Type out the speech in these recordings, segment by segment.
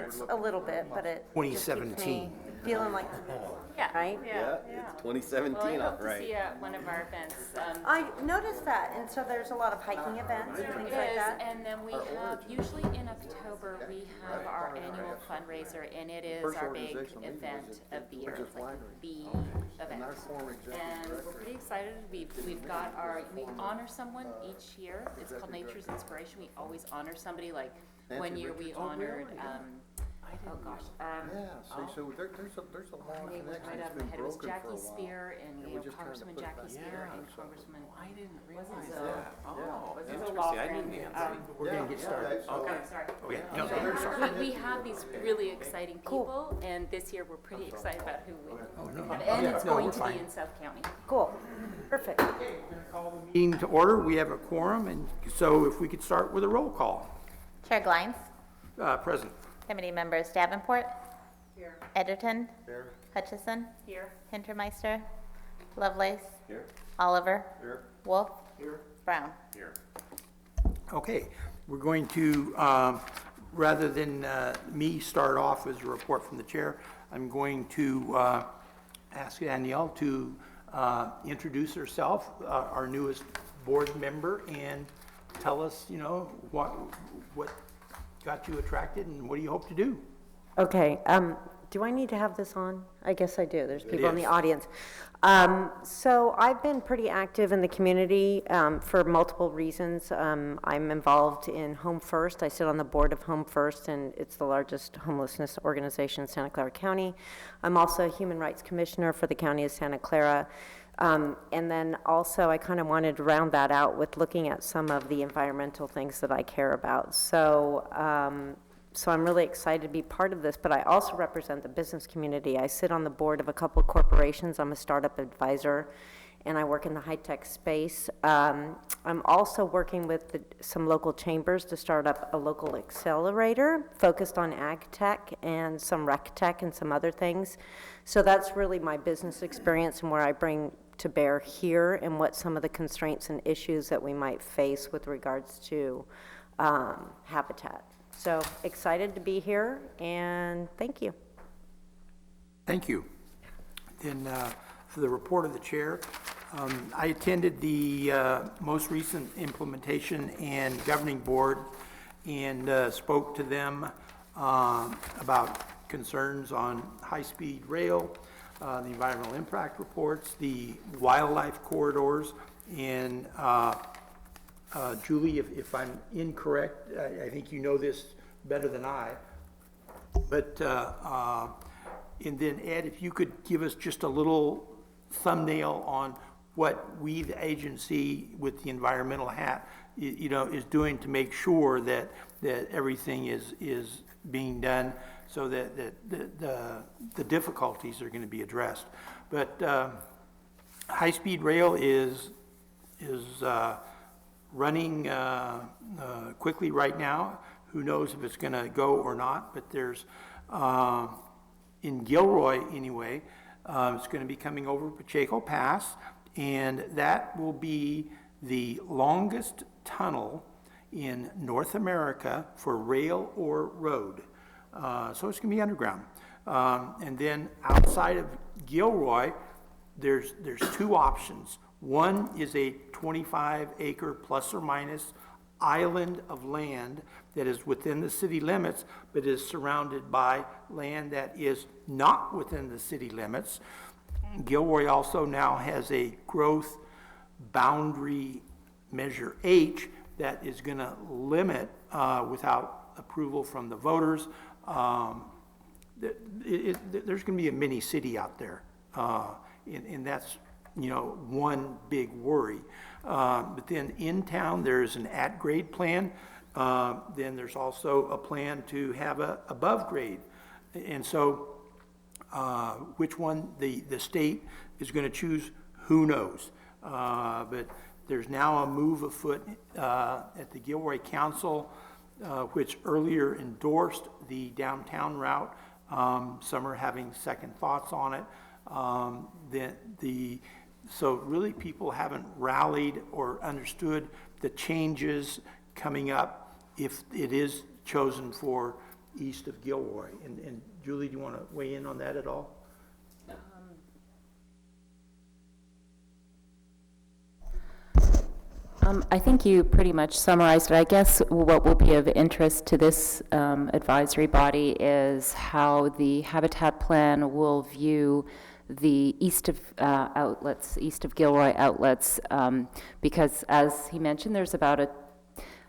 It's a little bit, but it just keeps 2017. me feeling like, Yeah. right? Yeah. It's 2017, Well, I hope to right? see you at one of our events. I noticed that, and so there's a lot of hiking events and things like Is, that. and then we have, usually in October, we have our annual fundraiser, and it is our big event of the year. It's like the event. And we're pretty excited. We've got we honor someone each year. It's called Nature's Inspiration. We always honor somebody. Like one year we honored, oh gosh. So there's a long Name was connection. right It's out of been my head. It was broken for a Jackie while. Spear and Congresswoman Jackie Spear and Congresswoman. I didn't realize So, that. Oh, this is a law interesting. I firm. didn't know. We're gonna get started. Okay, sorry. Okay, no, no, sorry. We have these really exciting people, and this year we're pretty excited about who we no. have. And it's No, going we're to fine. be in South County. Cool, perfect. Meeting to order, we have a quorum, and so if we could start with a roll call. Chair Glines, Present. committee members Davenport, Edgerton, Hutchison, Here. Hintermeister, Lovelace, Oliver, Wolf, Brown. Okay, we're going to, rather than me start off with a report from the chair, I'm going to ask Danielle to introduce herself, our newest board member, and tell us, what got you attracted and what do you hope to do? Okay, do I need to have this on? I guess I do, there's people in the is. audience. So I've been pretty active in the community for multiple reasons. I'm involved in Home First. I sit on the board of Home First, and it's the largest homelessness organization in Santa Clara County. I'm also a Human Rights Commissioner for the County of Santa Clara. And then also I kind of wanted to round that out with looking at some of the environmental things that I care about. So I'm really excited to be part of this, but I also represent the business community. I sit on the board of a couple of corporations. I'm a startup advisor, and I work in the high-tech space. I'm also working with some local chambers to start up a local accelerator focused on ag tech and some rec tech and some other things. So that's really my business experience and where I bring to bear here and what some of the constraints and issues that we might face with regards to habitat. So excited to be here, and thank you. Thank you. Then for the report of the chair, I attended the most recent implementation and governing board and spoke to them about concerns on high-speed rail, the environmental impact reports, the wildlife corridors, and Julie, if I'm incorrect, I think you know this better than I, but, and then Ed, if you could give us just a little thumbnail on what we, the agency with the environmental hat, is doing to make sure that everything is being done so that the difficulties are going to be addressed. But high-speed rail is running quickly right now. Who knows if it's going to go or not, but there's, in Gilroy anyway, it's going to be coming over Pacheco Pass, and that will be the longest tunnel in North America for rail or road. So it's going to be underground. And then outside of Gilroy, there's two options. One is a 25-acre plus or minus island of land that is within the city limits, but is surrounded by land that is not within the city limits. Gilroy also now has a growth boundary measure H that is going to limit, without approval from the voters, there's going to be a mini city out there, and that's one big worry. But then in town, there's an at-grade plan. Then there's also a plan to have a above grade. And so which one the state is going to choose, who knows? But there's now a move afoot at the Gilroy Council, which earlier endorsed the downtown route. Some are having second thoughts on it. So really people haven't rallied or understood the changes coming up if it is chosen for east of Gilroy. And Julie, do you want to weigh in on that at all? I think you pretty much summarized it. I guess what will be of interest to this advisory body is how the Habitat Plan will view the east of outlets, east of Gilroy outlets, because as he mentioned, there's about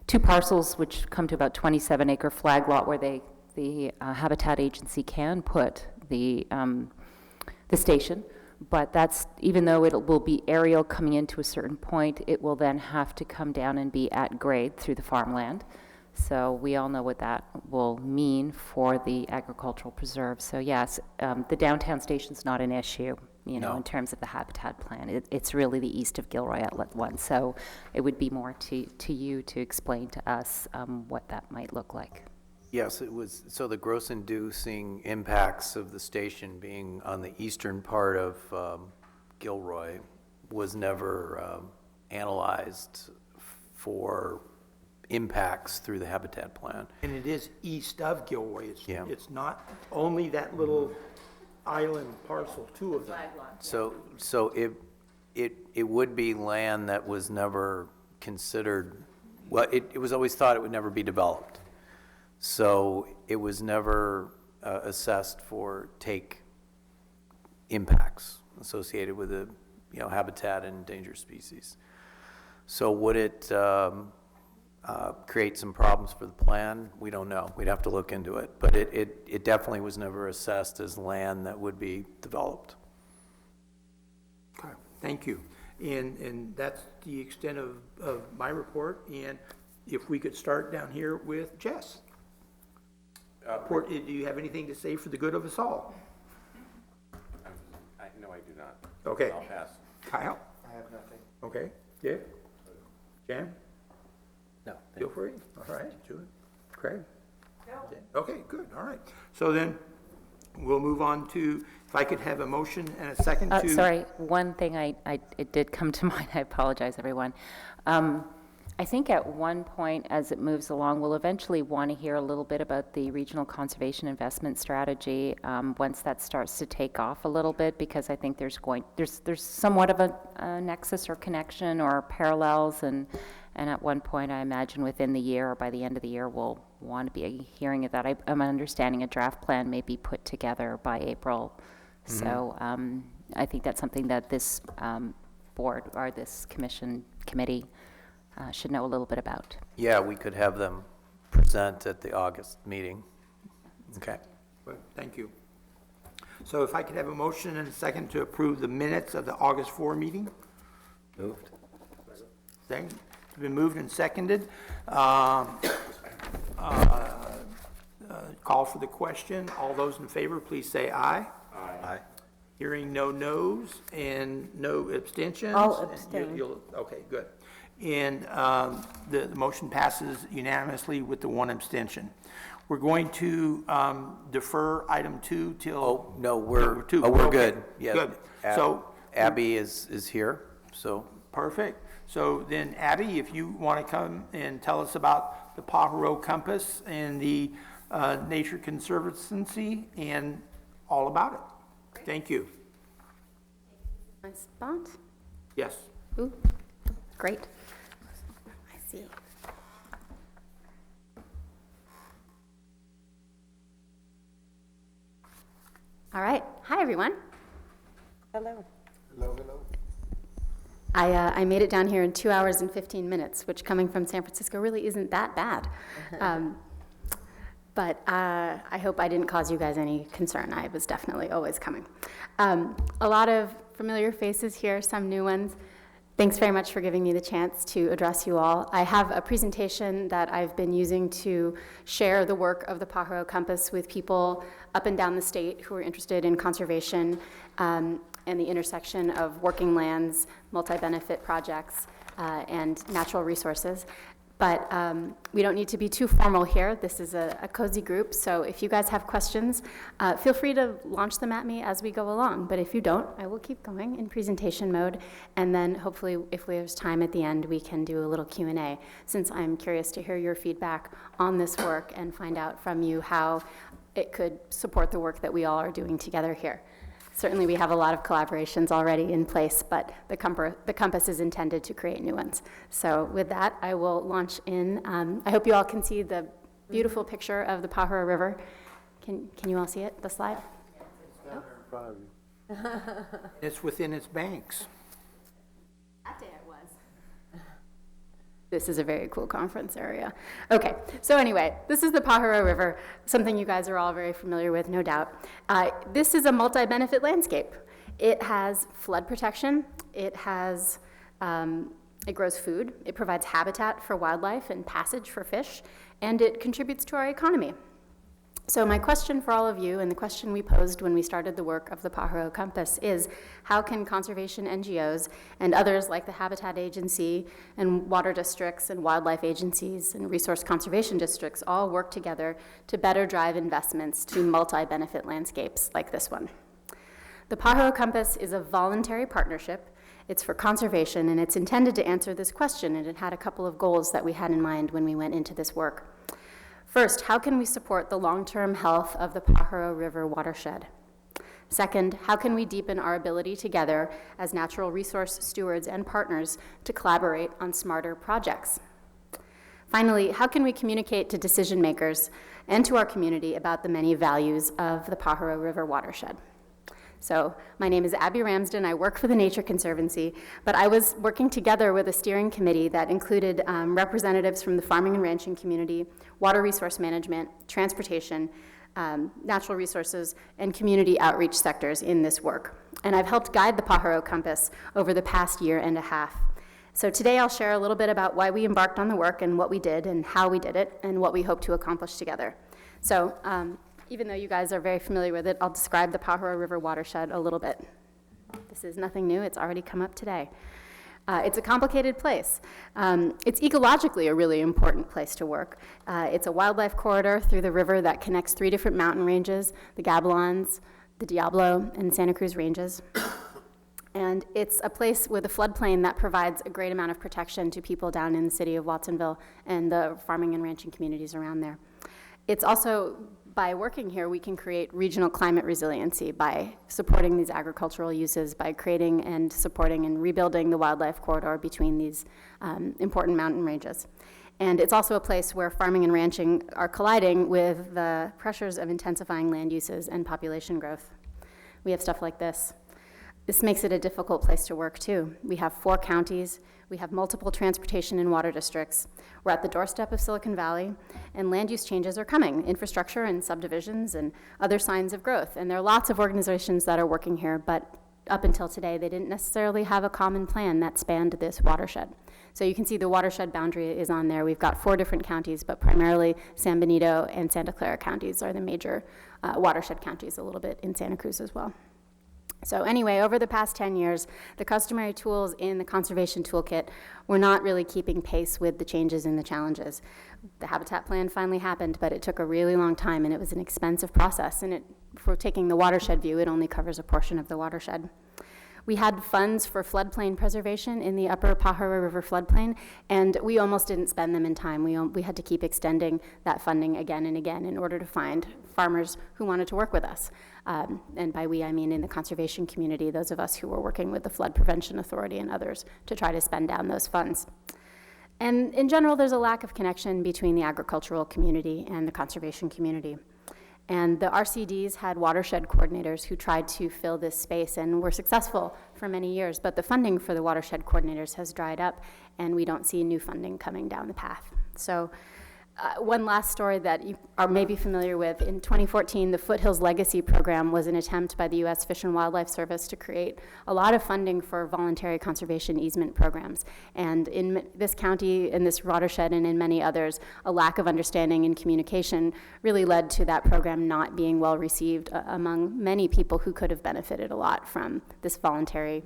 two parcels which come to about 27-acre flag lot where the Habitat Agency can put the station. But that's, even though it will be aerial coming into a certain point, it will then have to come down and be at grade through the farmland. So we all know what that will mean for the agricultural preserve. So yes, the downtown station's not an issue, you know, No. in terms of the Habitat Plan. It's really the east of Gilroy Outlet one. So it would be more to you to explain to us what that might look like. Yes, it was, so the gross inducing impacts of the station being on the eastern part of Gilroy was never analyzed for impacts through the Habitat Plan. And it is east of Gilroy. Yeah. It's not only that little island parcel, two of them. So it would be land that was never considered, well, it was always thought it would never be developed. So it was never assessed for take impacts associated with the, you know, habitat and endangered species. So would it create some problems for the plan? We don't know. We'd have to look into it. But it definitely was never assessed as land that would be developed. Okay, thank you. And that's the extent of my report. And if we could start down here with Jess. Do you have anything to say for the good of us all? No, I do not. Okay. I'll pass. Kyle? I have nothing. Okay. Dick? Jan? No. Feel free. All right. Julie? Craig? No. Okay, good. All right. So then we'll move on to, if I could have a motion and a second to. Sorry, one thing it did come to mind. I apologize, everyone. I think at one point, as it moves along, we'll eventually want to hear a little bit about the regional conservation investment strategy once that starts to take off a little bit, because I think there's somewhat of a nexus or connection or parallels, and at one point, I imagine within the year or by the end of the year, we'll want to be hearing of that. I'm understanding a draft plan may be put together by April, so I think that's something that this board or this committee should know a little bit about. Yeah, we could have them present at the August meeting. Okay. Well, thank you. So if I could have a motion and a second to approve the minutes of the August 4 meeting? Moved. Second. It's been moved and seconded. Call for the question. All those in favor, please say aye. Aye. Hearing no noes and no abstentions. I'll abstain. Okay, good. And the motion passes unanimously with the one abstention. We're going to defer item 2 till. Oh, no, we're Okay, good. Yeah. Good. So Abby is here, so. perfect. So then Abby, if you want to come and tell us about the Pajaro Compass and the Nature Conservancy and all about it. Thank you. My spot? Yes. Ooh, great. I see. All right. Hi, everyone. Hello. Hello, hello. I made it down here in 2 hours and 15 minutes, which coming from San Francisco really isn't that bad. But I hope I didn't cause you guys any concern. I was definitely always coming. A lot of familiar faces here, some new ones. Thanks very much for giving me the chance to address you all. I have a presentation that I've been using to share the work of the Pajaro Compass with people up and down the state who are interested in conservation and the intersection of working lands, multi-benefit projects, and natural resources. But we don't need to be too formal here. This is a cozy group, so if you guys have questions, feel free to launch them at me as we go along. But if you don't, I will keep going in presentation mode, and then hopefully, if there's time at the end, we can do a little Q&A, since I'm curious to hear your feedback on this work and find out from you how it could support the work that we all are doing together here. Certainly, we have a lot of collaborations already in place, but the compass is intended to create new ones. So with that, I will launch in. I hope you all can see the beautiful picture of the Pajaro River. Can you all see it, the slide? It's within its banks. That day it was. This is a very cool conference area. Okay, so anyway, this is the Pajaro River, something you guys are all very familiar with, no doubt. This is a multi-benefit landscape. It has flood protection, it grows food, it provides habitat for wildlife and passage for fish, and it contributes to our economy. So my question for all of you, and the question we posed when we started the work of the Pajaro Compass, is how can conservation NGOs and others like the Habitat Agency and water districts and wildlife agencies and resource conservation districts all work together to better drive investments to multi-benefit landscapes like this one? The Pajaro Compass is a voluntary partnership. It's for conservation, and it's intended to answer this question, and it had a couple of goals that we had in mind when we went into this work. First, how can we support the long-term health of the Pajaro River watershed? Second, how can we deepen our ability together as natural resource stewards and partners to collaborate on smarter projects? Finally, how can we communicate to decision makers and to our community about the many values of the Pajaro River watershed? So my name is Abby Ramsden. I work for the Nature Conservancy, but I was working together with a steering committee that included representatives from the farming and ranching community, water resource management, transportation, natural resources, and community outreach sectors in this work. And I've helped guide the Pajaro Compass over the past year and a half. So today I'll share a little bit about why we embarked on the work and what we did and how we did it and what we hope to accomplish together. So even though you guys are very familiar with it, I'll describe the Pajaro River watershed a little bit. This is nothing new. It's already come up today. It's a complicated place. It's ecologically a really important place to work. It's a wildlife corridor through the river that connects 3 different mountain ranges, the Gabilans, the Diablo, and Santa Cruz ranges. And it's a place with a floodplain that provides a great amount of protection to people down in the city of Watsonville and the farming and ranching communities around there. It's also, by working here, we can create regional climate resiliency by supporting these agricultural uses, by creating and supporting and rebuilding the wildlife corridor between these important mountain ranges. And it's also a place where farming and ranching are colliding with the pressures of intensifying land uses and population growth. We have stuff like this. This makes it a difficult place to work, too. We have 4 counties. We have multiple transportation and water districts. We're at the doorstep of Silicon Valley, and land use changes are coming, infrastructure and subdivisions and other signs of growth. And there are lots of organizations that are working here, but up until today, they didn't necessarily have a common plan that spanned this watershed. So you can see the watershed boundary is on there. We've got 4 different counties, but primarily San Benito and Santa Clara counties are the major watershed counties, a little bit in Santa Cruz as well. So anyway, over the past 10 years, the customary tools in the conservation toolkit were not really keeping pace with the changes and the challenges. The habitat plan finally happened, but it took a really long time, and it was an expensive process. And for taking the watershed view, it only covers a portion of the watershed. We had funds for floodplain preservation in the upper Pajaro River floodplain, and we almost didn't spend them in time. We had to keep extending that funding again and again in order to find farmers who wanted to work with us. And by we, I mean in the conservation community, those of us who were working with the Flood Prevention Authority and others to try to spend down those funds. And in general, there's a lack of connection between the agricultural community and the conservation community. And the RCDs had watershed coordinators who tried to fill this space and were successful for many years, but the funding for the watershed coordinators has dried up, and we don't see new funding coming down the path. So one last story that you are maybe familiar with. In 2014, the Foothills Legacy Program was an attempt by the U.S. Fish and Wildlife Service to create a lot of funding for voluntary conservation easement programs. And in this county, in this watershed, and in many others, a lack of understanding and communication really led to that program not being well received among many people who could have benefited a lot from this voluntary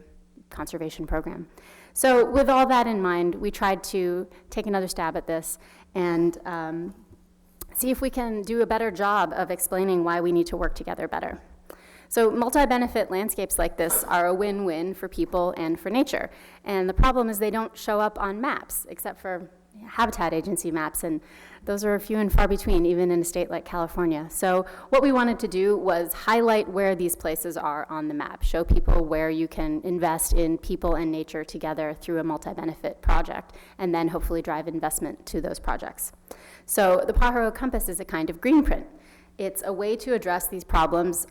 conservation program. So with all that in mind, we tried to take another stab at this and see if we can do a better job of explaining why we need to work together better. So multi-benefit landscapes like this are a win-win for people and for nature. And the problem is they don't show up on maps, except for Habitat Agency maps, and those are few and far between, even in a state like California. So what we wanted to do was highlight where these places are on the map, show people where you can invest in people and nature together through a multi-benefit project, and then hopefully drive investment to those projects. So the Pajaro Compass is a kind of green print. It's a way to address these problems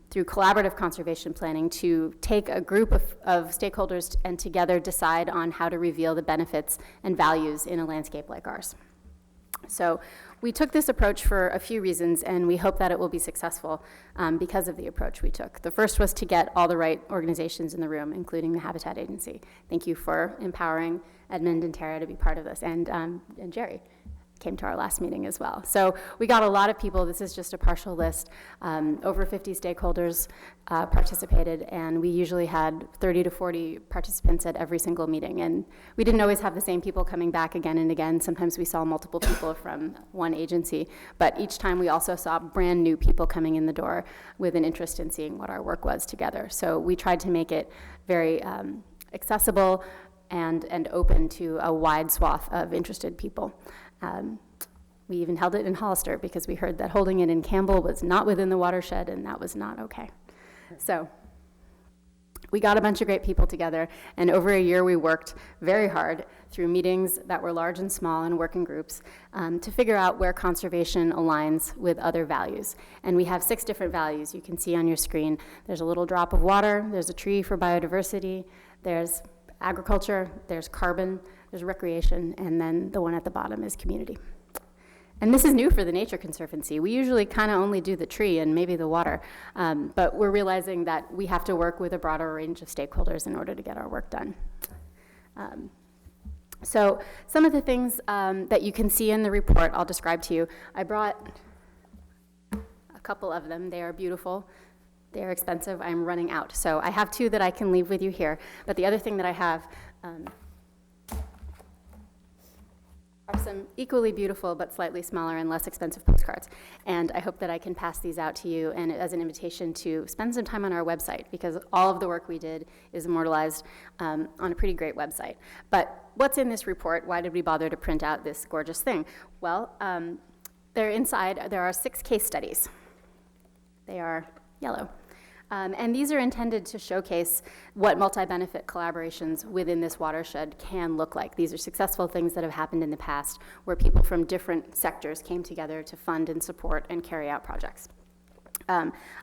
through collaborative conservation planning, to take a group of stakeholders and together decide on how to reveal the benefits and values in a landscape like ours. So we took this approach for a few reasons, and we hope that it will be successful because of the approach we took. The first was to get all the right organizations in the room, including the Habitat Agency. Thank you for empowering Edmund and Tara to be part of this, and Jerry came to our last meeting as well. So we got a lot of people. This is just a partial list. Over 50 stakeholders participated, and we usually had 30 to 40 participants at every single meeting. And we didn't always have the same people coming back again and again. Sometimes we saw multiple people from one agency, but each time we also saw brand new people coming in the door with an interest in seeing what our work was together. So we tried to make it very accessible and open to a wide swath of interested people. We even held it in Hollister because we heard that holding it in Campbell was not within the watershed, and that was not okay. So we got a bunch of great people together, and over a year we worked very hard through meetings that were large and small and working groups to figure out where conservation aligns with other values. And we have 6 different values you can see on your screen. There's a little drop of water, there's a tree for biodiversity, there's agriculture, there's carbon, there's recreation, and then the one at the bottom is community. And this is new for the Nature Conservancy. We usually kind of only do the tree and maybe the water, but we're realizing that we have to work with a broader range of stakeholders in order to get our work done. So some of the things that you can see in the report, I'll describe to you. I brought a couple of them. They are beautiful. They're expensive. I'm running out. So I have 2 that I can leave with you here. But the other thing that I have are some equally beautiful but slightly smaller and less expensive postcards. And I hope that I can pass these out to you and as an invitation to spend some time on our website, because all of the work we did is immortalized on a pretty great website. But what's in this report? Why did we bother to print out this gorgeous thing? Well, there are 6 case studies. They are yellow. And these are intended to showcase what multi-benefit collaborations within this watershed can look like. These are successful things that have happened in the past where people from different sectors came together to fund and support and carry out projects.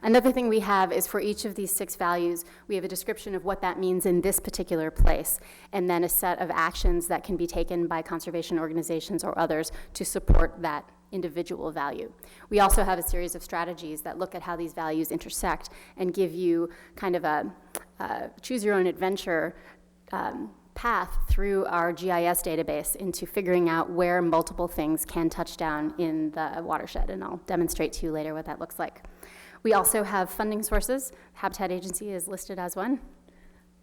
Another thing we have is for each of these 6 values, we have a description of what that means in this particular place, and then a set of actions that can be taken by conservation organizations or others to support that individual value. We also have a series of strategies that look at how these values intersect and give you kind of a choose your own adventure path through our GIS database into figuring out where multiple things can touch down in the watershed, and I'll demonstrate to you later what that looks like. We also have funding sources. Habitat Agency is listed as one.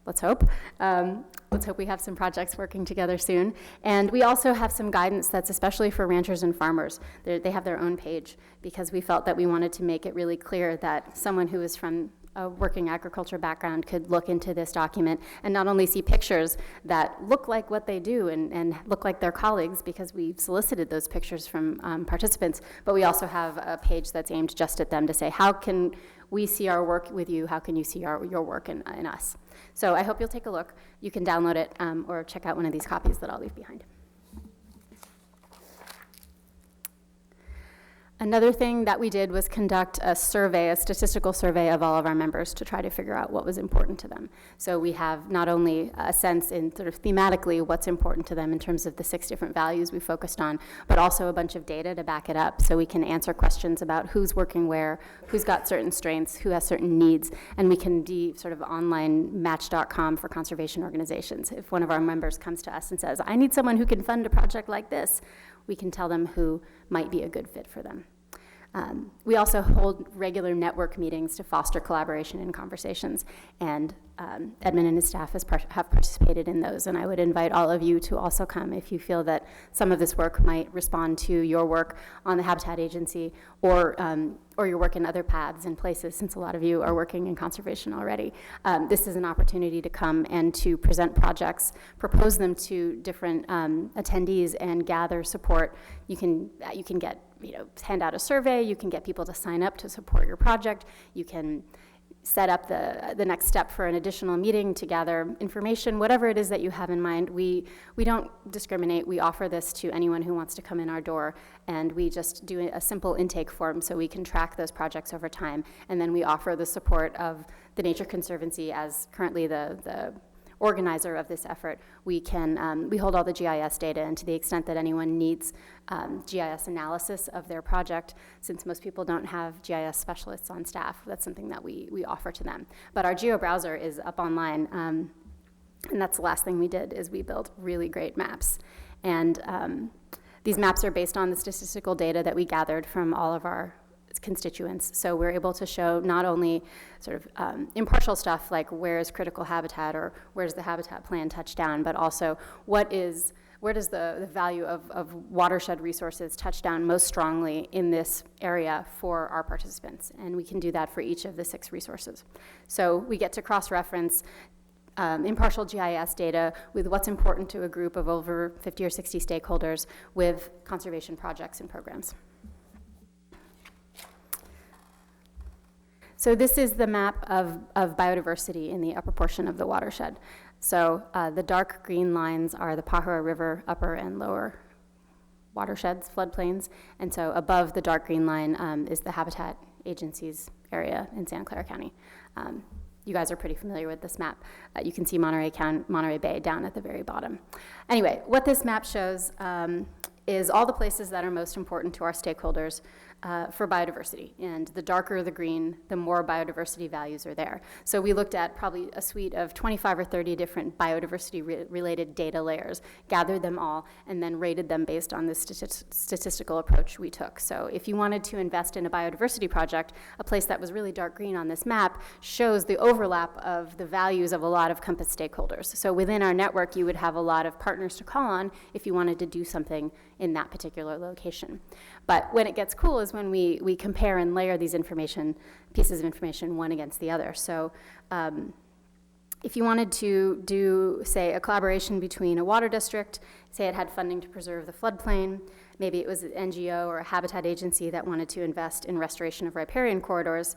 Let's hope. Let's hope we have some projects working together soon. And we also have some guidance that's especially for ranchers and farmers. They have their own page because we felt that we wanted to make it really clear that someone who is from a working agriculture background could look into this document and not only see pictures that look like what they do and look like their colleagues, because we've solicited those pictures from participants, but we also have a page that's aimed just at them to say, how can we see our work with you? How can you see your work in us? So I hope you'll take a look. You can download it or check out one of these copies that I'll leave behind. Another thing that we did was conduct a survey, a statistical survey of all of our members to try to figure out what was important to them. So we have not only a sense in sort of thematically what's important to them in terms of the 6 different values we focused on, but also a bunch of data to back it up so we can answer questions about who's working where, who's got certain strengths, who has certain needs, and we can be sort of online match.com for conservation organizations. If one of our members comes to us and says, I need someone who can fund a project like this, we can tell them who might be a good fit for them. We also hold regular network meetings to foster collaboration and conversations. And Edmund and his staff have participated in those, and I would invite all of you to also come if you feel that some of this work might respond to your work on the Habitat Agency or your work in other paths and places, since a lot of you are working in conservation already. This is an opportunity to come and to present projects, propose them to different attendees, and gather support. You can get, hand out a survey, you can get people to sign up to support your project, you can set up the next step for an additional meeting to gather information, whatever it is that you have in mind. We don't discriminate. We offer this to anyone who wants to come in our door, and we just do a simple intake form so we can track those projects over time. And then we offer the support of the Nature Conservancy as currently the organizer of this effort. We hold all the GIS data, and to the extent that anyone needs GIS analysis of their project, since most people don't have GIS specialists on staff, that's something that we offer to them. But our geo browser is up online, and that's the last thing we did, is we built really great maps. And these maps are based on the statistical data that we gathered from all of our constituents. So we're able to show not only sort of impartial stuff like where is critical habitat or where's the habitat plan touch down, but also where does the value of watershed resources touch down most strongly in this area for our participants. And we can do that for each of the 6 resources. So we get to cross-reference impartial GIS data with what's important to a group of over 50 or 60 stakeholders with conservation projects and programs. So this is the map of biodiversity in the upper portion of the watershed. So the dark green lines are the Pajaro River upper and lower watersheds, floodplains. And so above the dark green line is the Habitat Agency's area in Santa Clara County. You guys are pretty familiar with this map. You can see Monterey Bay down at the very bottom. Anyway, what this map shows is all the places that are most important to our stakeholders for biodiversity. And the darker the green, the more biodiversity values are there. So we looked at probably a suite of 25 or 30 different biodiversity-related data layers, gathered them all, and then rated them based on the statistical approach we took. So if you wanted to invest in a biodiversity project, a place that was really dark green on this map shows the overlap of the values of a lot of Compass stakeholders. So within our network, you would have a lot of partners to call on if you wanted to do something in that particular location. But when it gets cool is when we compare and layer these pieces of information one against the other. So if you wanted to do, say, a collaboration between a water district, say it had funding to preserve the floodplain, maybe it was an NGO or a habitat agency that wanted to invest in restoration of riparian corridors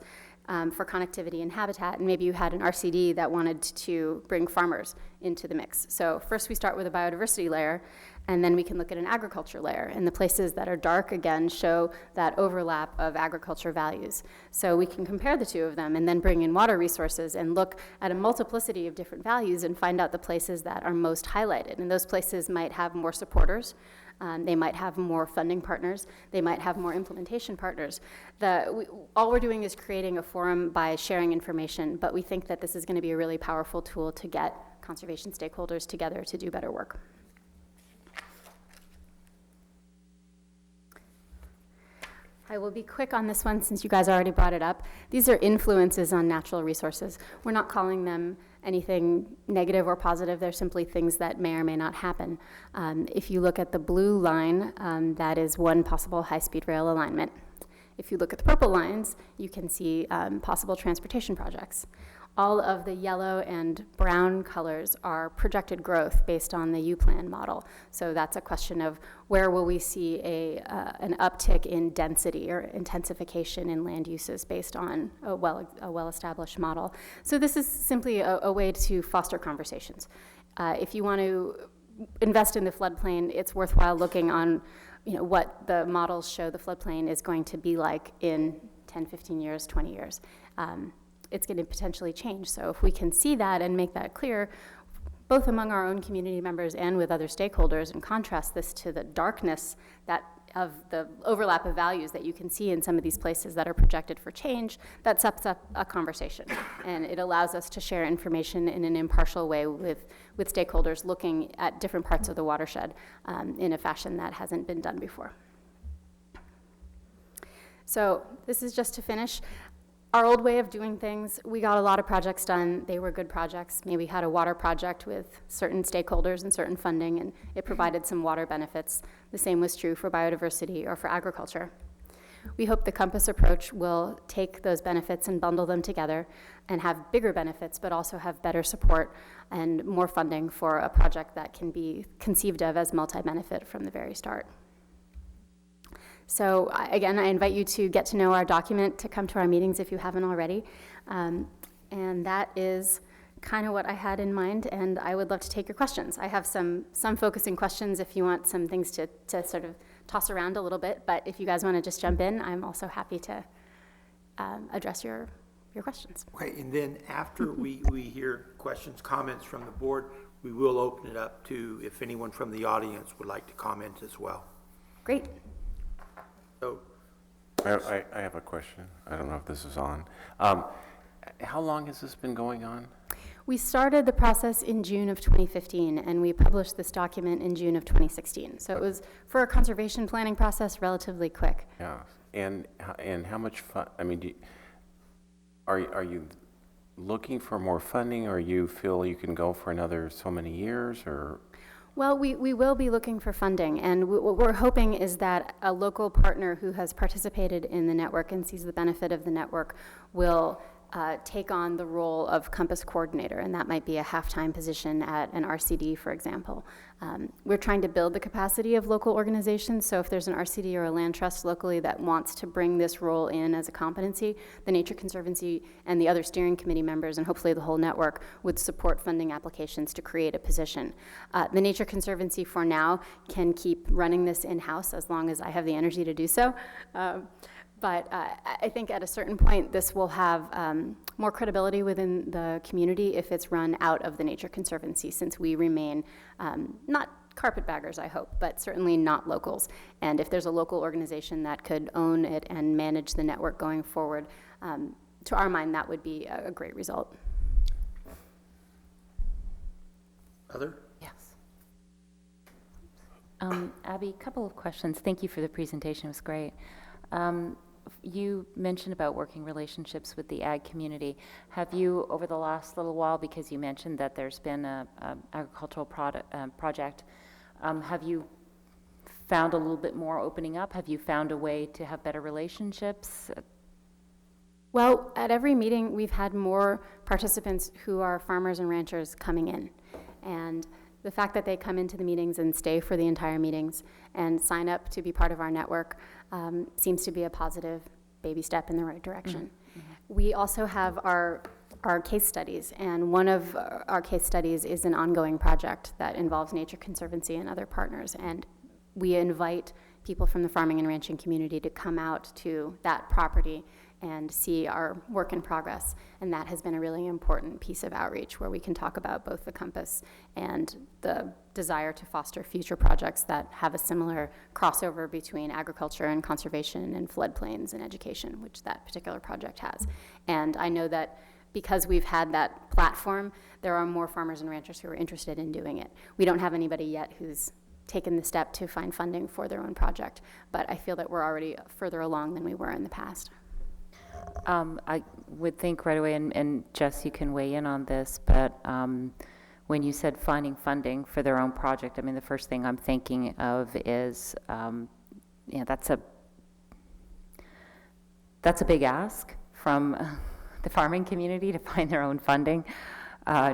for connectivity and habitat, and maybe you had an RCD that wanted to bring farmers into the mix. So first we start with a biodiversity layer, and then we can look at an agriculture layer. And the places that are dark, again, show that overlap of agriculture values. So we can compare the two of them and then bring in water resources and look at a multiplicity of different values and find out the places that are most highlighted. And those places might have more supporters. They might have more funding partners. They might have more implementation partners. All we're doing is creating a forum by sharing information, but we think that this is going to be a really powerful tool to get conservation stakeholders together to do better work. I will be quick on this one since you guys already brought it up. These are influences on natural resources. We're not calling them anything negative or positive. They're simply things that may or may not happen. If you look at the blue line, that is one possible high-speed rail alignment. If you look at the purple lines, you can see possible transportation projects. All of the yellow and brown colors are projected growth based on the U-plan model. So that's a question of where will we see an uptick in density or intensification in land uses based on a well-established model. So this is simply a way to foster conversations. If you want to invest in the floodplain, it's worthwhile looking on what the models show the floodplain is going to be like in 10, 15 years, 20 years. It's going to potentially change. So if we can see that and make that clear, both among our own community members and with other stakeholders, and contrast this to the darkness of the overlap of values that you can see in some of these places that are projected for change, that sets up a conversation. And it allows us to share information in an impartial way with stakeholders looking at different parts of the watershed in a fashion that hasn't been done before. So this is just to finish. Our old way of doing things, we got a lot of projects done. They were good projects. Maybe had a water project with certain stakeholders and certain funding, and it provided some water benefits. The same was true for biodiversity or for agriculture. We hope the Compass approach will take those benefits and bundle them together and have bigger benefits, but also have better support and more funding for a project that can be conceived of as multi-benefit from the very start. So again, I invite you to get to know our document, to come to our meetings if you haven't already. And that is kind of what I had in mind, and I would love to take your questions. I have some focusing questions if you want some things to sort of toss around a little bit, but if you guys want to just jump in, I'm also happy to address your questions. Okay, and then after we hear questions, comments from the board, we will open it up to if anyone from the audience would like to comment as well. Great. So, I have a question. I don't know if this is on. How long has this been going on? We started the process in June of 2015, and we published this document in June of 2016. So it was, for a conservation planning process, relatively quick. Yeah, and how much fun, I mean, are you looking for more funding, or you feel you can go for another so many years, or? Well, we will be looking for funding, and what we're hoping is that a local partner who has participated in the network and sees the benefit of the network will take on the role of Compass coordinator, and that might be a half-time position at an RCD, for example. We're trying to build the capacity of local organizations, so if there's an RCD or a land trust locally that wants to bring this role in as a competency, the Nature Conservancy and the other steering committee members, and hopefully the whole network, would support funding applications to create a position. The Nature Conservancy, for now, can keep running this in-house as long as I have the energy to do so. But I think at a certain point, this will have more credibility within the community if it's run out of the Nature Conservancy, since we remain not carpetbaggers, I hope, but certainly not locals. And if there's a local organization that could own it and manage the network going forward, to our mind, that would be a great result. other? Yes. Abby, a couple of questions. Thank you for the presentation. It was great. You mentioned about working relationships with the ag community. Have you, over the last little while, because you mentioned that there's been a agricultural project, have you found a little bit more opening up? Have you found a way to have better relationships? Well, at every meeting, we've had more participants who are farmers and ranchers coming in. And the fact that they come into the meetings and stay for the entire meetings and sign up to be part of our network seems to be a positive baby step in the right direction. Mm-hmm. We also have our case studies, and one of our case studies is an ongoing project that involves Nature Conservancy and other partners, and we invite people from the farming and ranching community to come out to that property and see our work in progress. And that has been a really important piece of outreach, where we can talk about both the Compass and the desire to foster future projects that have a similar crossover between agriculture and conservation and floodplains and education, which that particular project has. And I know that because we've had that platform, there are more farmers and ranchers who are interested in doing it. We don't have anybody yet who's taken the step to find funding for their own project, but I feel that we're already further along than we were in the past. I would think right away, and Jess, you can weigh in on this, but when you said finding funding for their own project, I mean, the first thing I'm thinking of is, that's a big ask from the farming community to find their own funding.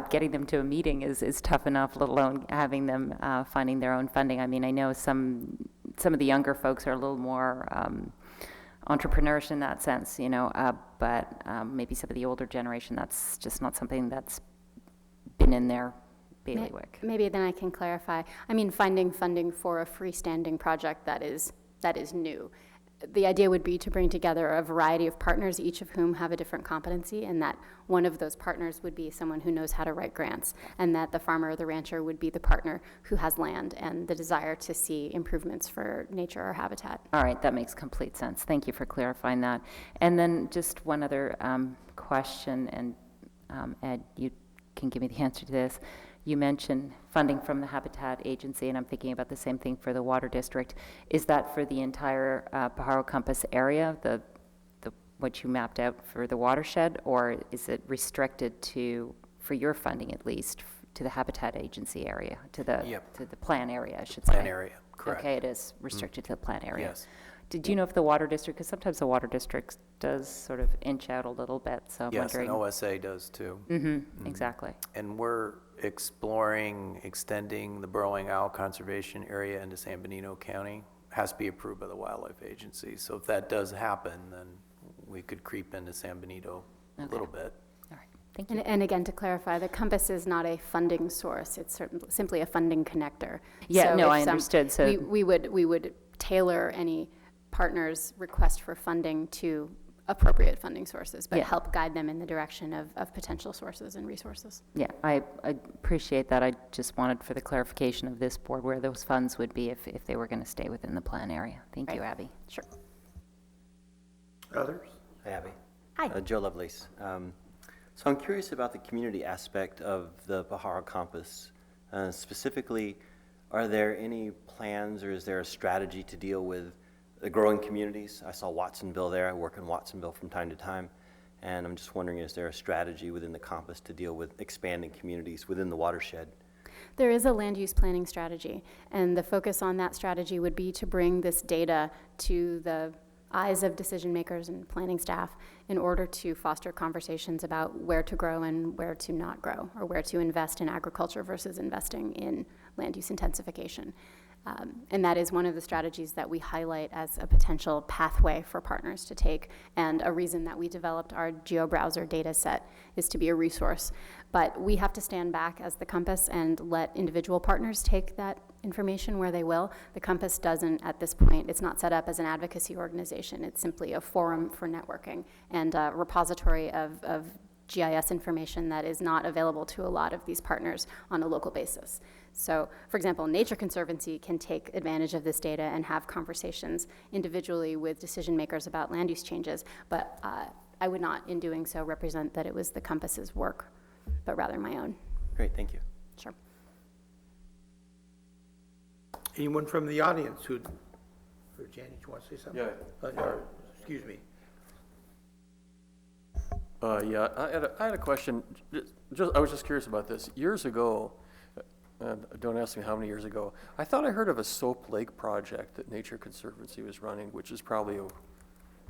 Getting them to a meeting is tough enough, let alone having them finding their own funding. I mean, I know some of the younger folks are a little more entrepreneurish in that sense, but maybe some of the older generation, that's just not something that's been in their bailiwick. Maybe then I can clarify. I mean, finding funding for a freestanding project that is new. The idea would be to bring together a variety of partners, each of whom have a different competency, and that one of those partners would be someone who knows how to write grants, and that the farmer or the rancher would be the partner who has land and the desire to see improvements for nature or habitat. All right, that makes complete sense. Thank you for clarifying that. And then just one other question, and Ed, you can give me the answer to this. You mentioned funding from the Habitat Agency, and I'm thinking about the same thing for the Water District. Is that for the entire Pajaro Compass area, the what you mapped out for the watershed, or is it restricted to, for your funding at least, to the Habitat Agency area, to the, Yep. to the plan area, I should say? Plan area, correct. Okay, it is restricted to the plan area. Yes. Did you know if the water district, because sometimes the water district does sort of inch out a little bit, so I'm Yes, and wondering. OSA does too. Exactly. And we're exploring extending the Burrowing Owl Conservation Area into San Benito County. Has to be approved by the Wildlife Agency. So if that does happen, then we could creep into San Benito a little bit. All right, thank you. And again, to clarify, the Compass is not a funding source, it's simply a funding connector. Yeah, So no, if I understood, so- We would tailor any partner's request for funding to appropriate funding sources, but Yeah. help guide them in the direction of potential sources and resources. Yeah, I appreciate that. I just wanted for the clarification of this board where those funds would be if they were going to stay within the plan area. Thank you, Right. Abby. Sure. Others? Hi, Abby. Hi. Joe Lovelace. So I'm curious about the community aspect of the Pajaro Compass. Specifically, are there any plans or is there a strategy to deal with the growing communities? I saw Watsonville there. I work in Watsonville from time to time. And I'm just wondering, is there a strategy within the Compass to deal with expanding communities within the watershed? There is a land use planning strategy, and the focus on that strategy would be to bring this data to the eyes of decision makers and planning staff in order to foster conversations about where to grow and where to not grow, or where to invest in agriculture versus investing in land use intensification. And that is one of the strategies that we highlight as a potential pathway for partners to take, and a reason that we developed our GeoBrowser data set is to be a resource. But we have to stand back as the Compass and let individual partners take that information where they will. The Compass doesn't, at this point, it's not set up as an advocacy organization. It's simply a forum for networking and a repository of GIS information that is not available to a lot of these partners on a local basis. So, for example, Nature Conservancy can take advantage of this data and have conversations individually with decision makers about land use changes, but I would not, in doing so, represent that it was the Compass's work, but rather my own. Great, thank you. Sure. Anyone from the audience who, or Janet, you want to say something? Yeah. Excuse me. Yeah, I had a question. I was just curious about this. Years ago, don't ask me how many years ago, I thought I heard of a Soap Lake project that Nature Conservancy was running, which is probably a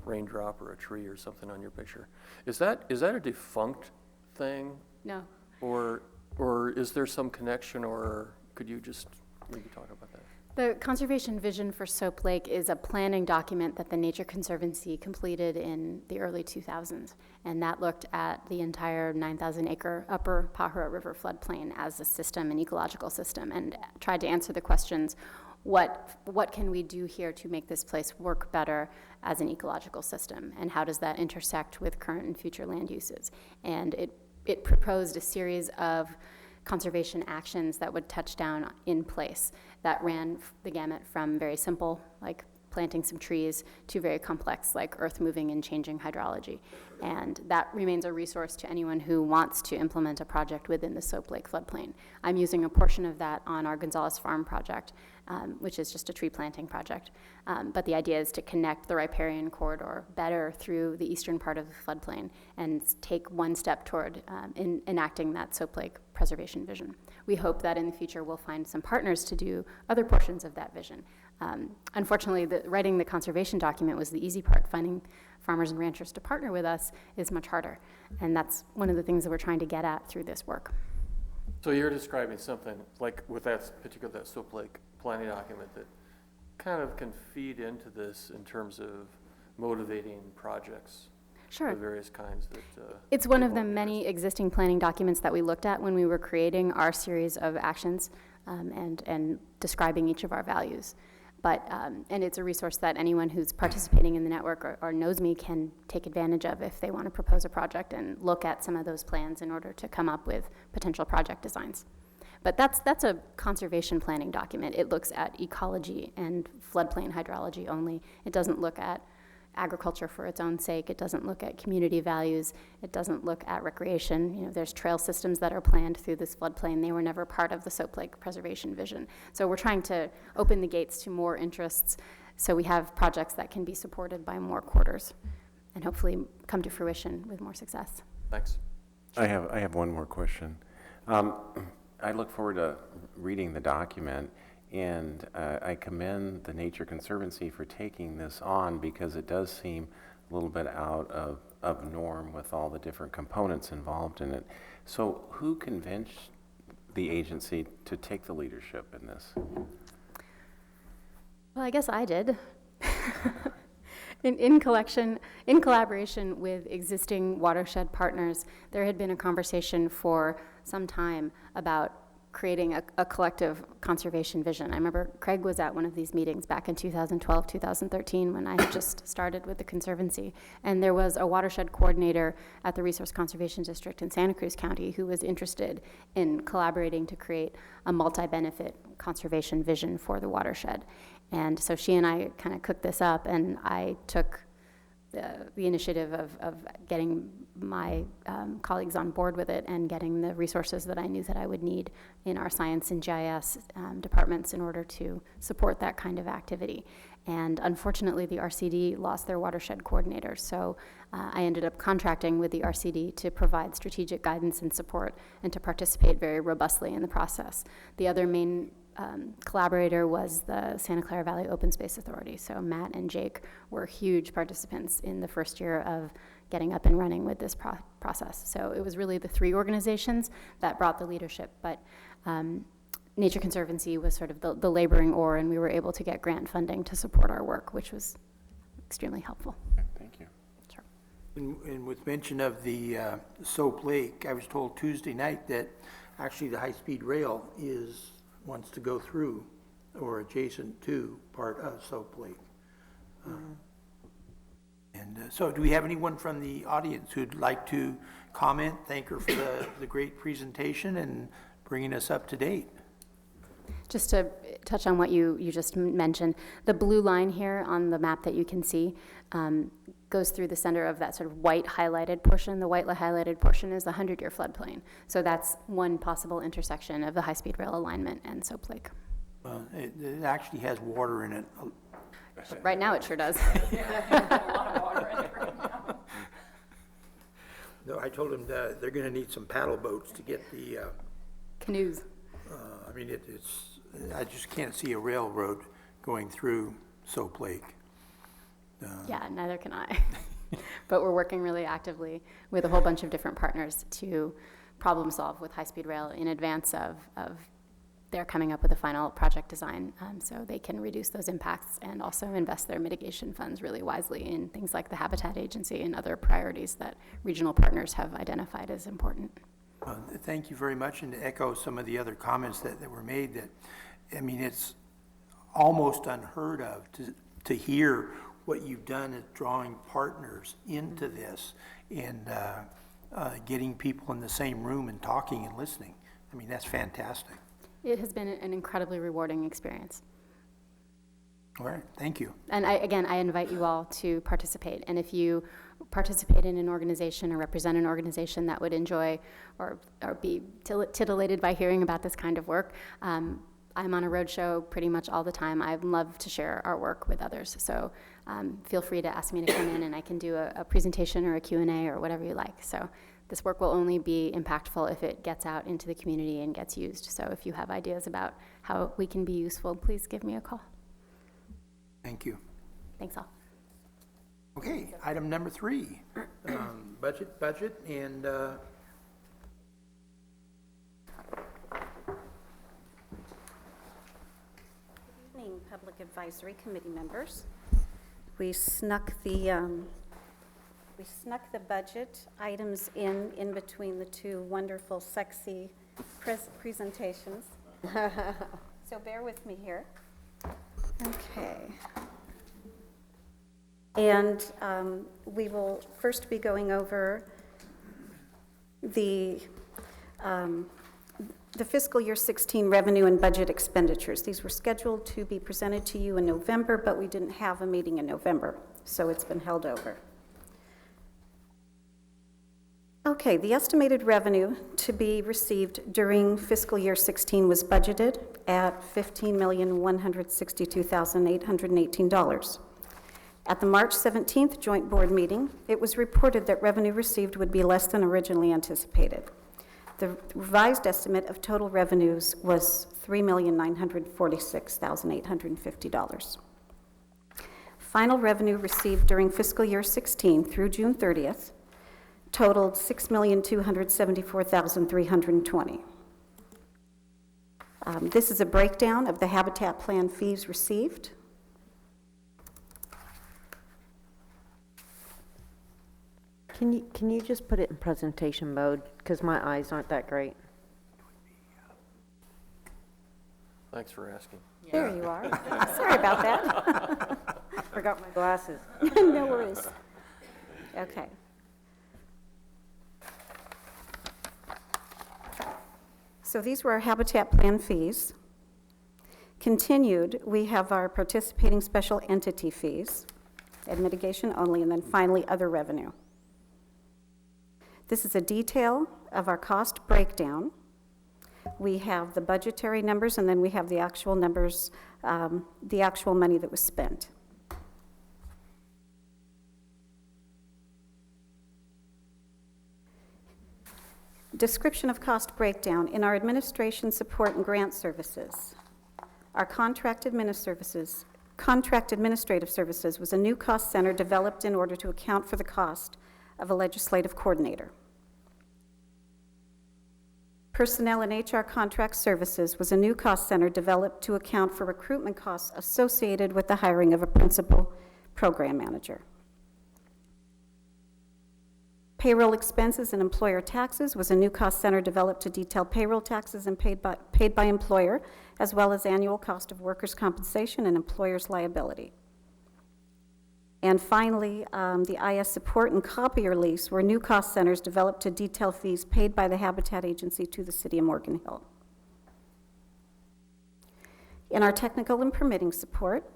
raindrop or a tree or something on your picture. Is that a defunct thing? No. Or is there some connection, or could you just maybe talk about that? The conservation vision for Soap Lake is a planning document that the Nature Conservancy completed in the early 2000s, and that looked at the entire 9,000-acre upper Pajaro River floodplain as a system, an ecological system, and tried to answer the questions, what can we do here to make this place work better as an ecological system, and how does that intersect with current and future land uses? And it proposed a series of conservation actions that would touch down in place that ran the gamut from very simple, like planting some trees, to very complex, like earth moving and changing hydrology. And that remains a resource to anyone who wants to implement a project within the Soap Lake floodplain. I'm using a portion of that on our Gonzales Farm project, which is just a tree planting project. But the idea is to connect the riparian corridor better through the eastern part of the floodplain and take one step toward enacting that Soap Lake preservation vision. We hope that in the future we'll find some partners to do other portions of that vision. Unfortunately, writing the conservation document was the easy part. Finding farmers and ranchers to partner with us is much harder. And that's one of the things that we're trying to get at through this work. So you're describing something like with that Soap Lake planning document that kind of can feed into this in terms of motivating projects Sure. of various kinds that. It's one of people the are many existing planning documents that we looked at when we were creating our series of actions and describing each of our values. But, and it's a resource that anyone who's participating in the network or knows me can take advantage of if they want to propose a project and look at some of those plans in order to come up with potential project designs. But that's a conservation planning document. It looks at ecology and floodplain hydrology only. It doesn't look at agriculture for its own sake. It doesn't look at community values. It doesn't look at recreation. You know, there's trail systems that are planned through this floodplain. They were never part of the Soap Lake preservation vision. So we're trying to open the gates to more interests so we have projects that can be supported by more quarters. and hopefully come to fruition with more success. Thanks. I have one more question. I look forward to reading the document, and I commend the Nature Conservancy for taking this on, because it does seem a little bit out of norm with all the different components involved in it. So who convinced the agency to take the leadership in this? Well, I guess I did. In collaboration with existing watershed partners, there had been a conversation for some time about creating a collective conservation vision. I remember Craig was at one of these meetings back in 2012, 2013, when I had just started with the Conservancy. And there was a watershed coordinator at the Resource Conservation District in Santa Cruz County who was interested in collaborating to create a multi-benefit conservation vision for the watershed. And so she and I kind of cooked this up, and I took the initiative of getting my colleagues on board with it and getting the resources that I knew that I would need in our science and GIS departments in order to support that kind of activity. And unfortunately, the RCD lost their watershed coordinator, so I ended up contracting with the RCD to provide strategic guidance and support and to participate very robustly in the process. The other main collaborator was the Santa Clara Valley Open Space Authority. So Matt and Jake were huge participants in the first year of getting up and running with this process. So it was really the three organizations that brought the leadership, but Nature Conservancy was sort of the laboring oar, and we were able to get grant funding to support our work, which was extremely helpful. Thank you. Sure. And with mention of the Soap Lake, I was told Tuesday night that actually the high-speed rail wants to go through or adjacent to part of Soap Lake. So do we have anyone from the audience who'd like to comment? Thank her for the great presentation and bringing us up to date. Just to touch on what you just mentioned, the blue line here on the map that you can see goes through the center of that sort of white highlighted portion. The white highlighted portion is the 100-year floodplain. So that's one possible intersection of the high-speed rail alignment and Soap Lake. Well, it actually has water in it. Right now it sure does. No, I told them that they're going to need some paddle boats to get the Canoes. I mean, I just can't see a railroad going through Soap Lake. Yeah, neither can I. But we're working really actively with a whole bunch of different partners to problem solve with high-speed rail in advance of their coming up with a final project design, so they can reduce those impacts and also invest their mitigation funds really wisely in things like the Habitat Agency and other priorities that regional partners have identified as important. Thank you very much, and to echo some of the other comments that were made, that, I mean, it's almost unheard of to hear what you've done at drawing partners into this and getting people in the same room and talking and listening. I mean, that's fantastic. It has been an incredibly rewarding experience. All right, thank you. And I invite you all to participate. And if you participate in an organization or represent an organization that would enjoy or be titillated by hearing about this kind of work, I'm on a roadshow pretty much all the time. I love to share our work with others. So feel free to ask me to come in, and I can do a presentation or a Q&A or whatever you like. So this work will only be impactful if it gets out into the community and gets used. So if you have ideas about how we can be useful, please give me a call. Thank you. Thanks all. Okay, item number 3, budget, and Evening, Public Advisory Committee members. We snuck the budget items in between the two wonderful, sexy presentations. So bear with me here. Okay. And we will first be going over the fiscal year 16 revenue and budget expenditures. These were scheduled to be presented to you in November, but we didn't have a meeting in November, so it's been held over. Okay, the estimated revenue to be received during fiscal year 16 was budgeted at $15,162,818. At the March 17th joint board meeting, it was reported that revenue received would be less than originally anticipated. The revised estimate of total revenues was $3,946,850. Final revenue received during fiscal year 16 through June 30th totaled $6,274,320. This is a breakdown of the Habitat Plan fees received. Can you just put it in presentation mode? Because my eyes aren't that great. Thanks for asking. There you are. Sorry about that. Forgot my glasses. No worries. Okay. So these were our Habitat Plan fees. Continued, we have our participating special entity fees, and mitigation only, and then finally other revenue. This is a detail of our cost breakdown. We have the budgetary numbers, and then we have the actual numbers, the actual money that was spent. Description of cost breakdown. In our administration, support, and grant services, our contract administrative services was a new cost center developed in order to account for the cost of a legislative coordinator. Personnel and HR contract services was a new cost center developed to account for recruitment costs associated with the hiring of a principal program manager. Payroll expenses and employer taxes was a new cost center developed to detail payroll taxes and paid by employer, as well as annual cost of workers' compensation and employer's liability. And finally, the IS support and copier lease were new cost centers developed to detail fees paid by the Habitat Agency to the City of Morgan Hill. In our technical and permitting support,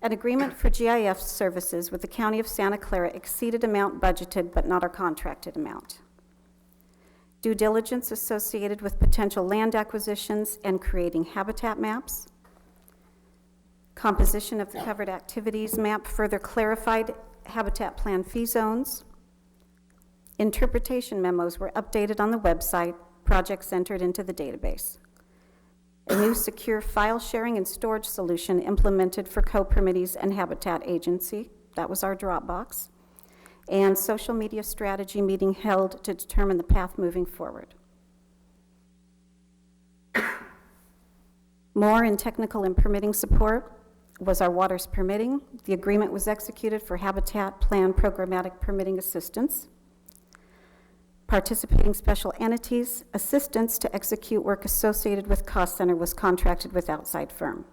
an agreement for GIF services with the County of Santa Clara exceeded amount budgeted but not our contracted amount. Due diligence associated with potential land acquisitions and creating habitat maps. Composition of the covered activities map further clarified Habitat Plan fee zones. Interpretation memos were updated on the website, projects entered into the database. A new secure file sharing and storage solution implemented for co-permittees and Habitat Agency, that was our Dropbox, and social media strategy meeting held to determine the path moving forward. More in technical and permitting support was our waters permitting. The agreement was executed for Habitat Plan programmatic permitting assistance. Participating special entities, assistance to execute work associated with cost center was contracted with outside firm.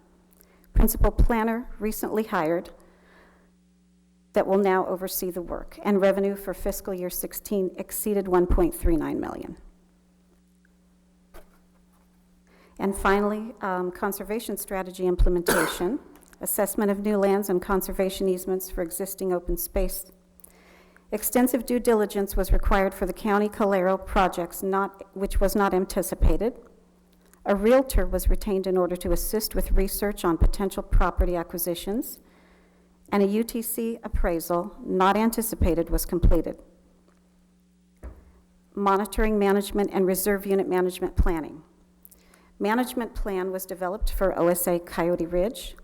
Principal planner recently hired that will now oversee the work, and revenue for fiscal year 16 exceeded $1.39 million. And finally, conservation strategy implementation, assessment of new lands and conservation easements for existing open space. Extensive due diligence was required for the County Calero projects, which was not anticipated. A realtor was retained in order to assist with research on potential property acquisitions, and a UTC appraisal, not anticipated, was completed. Monitoring, management, and reserve unit management planning. Management plan was developed for OSA Coyote Ridge.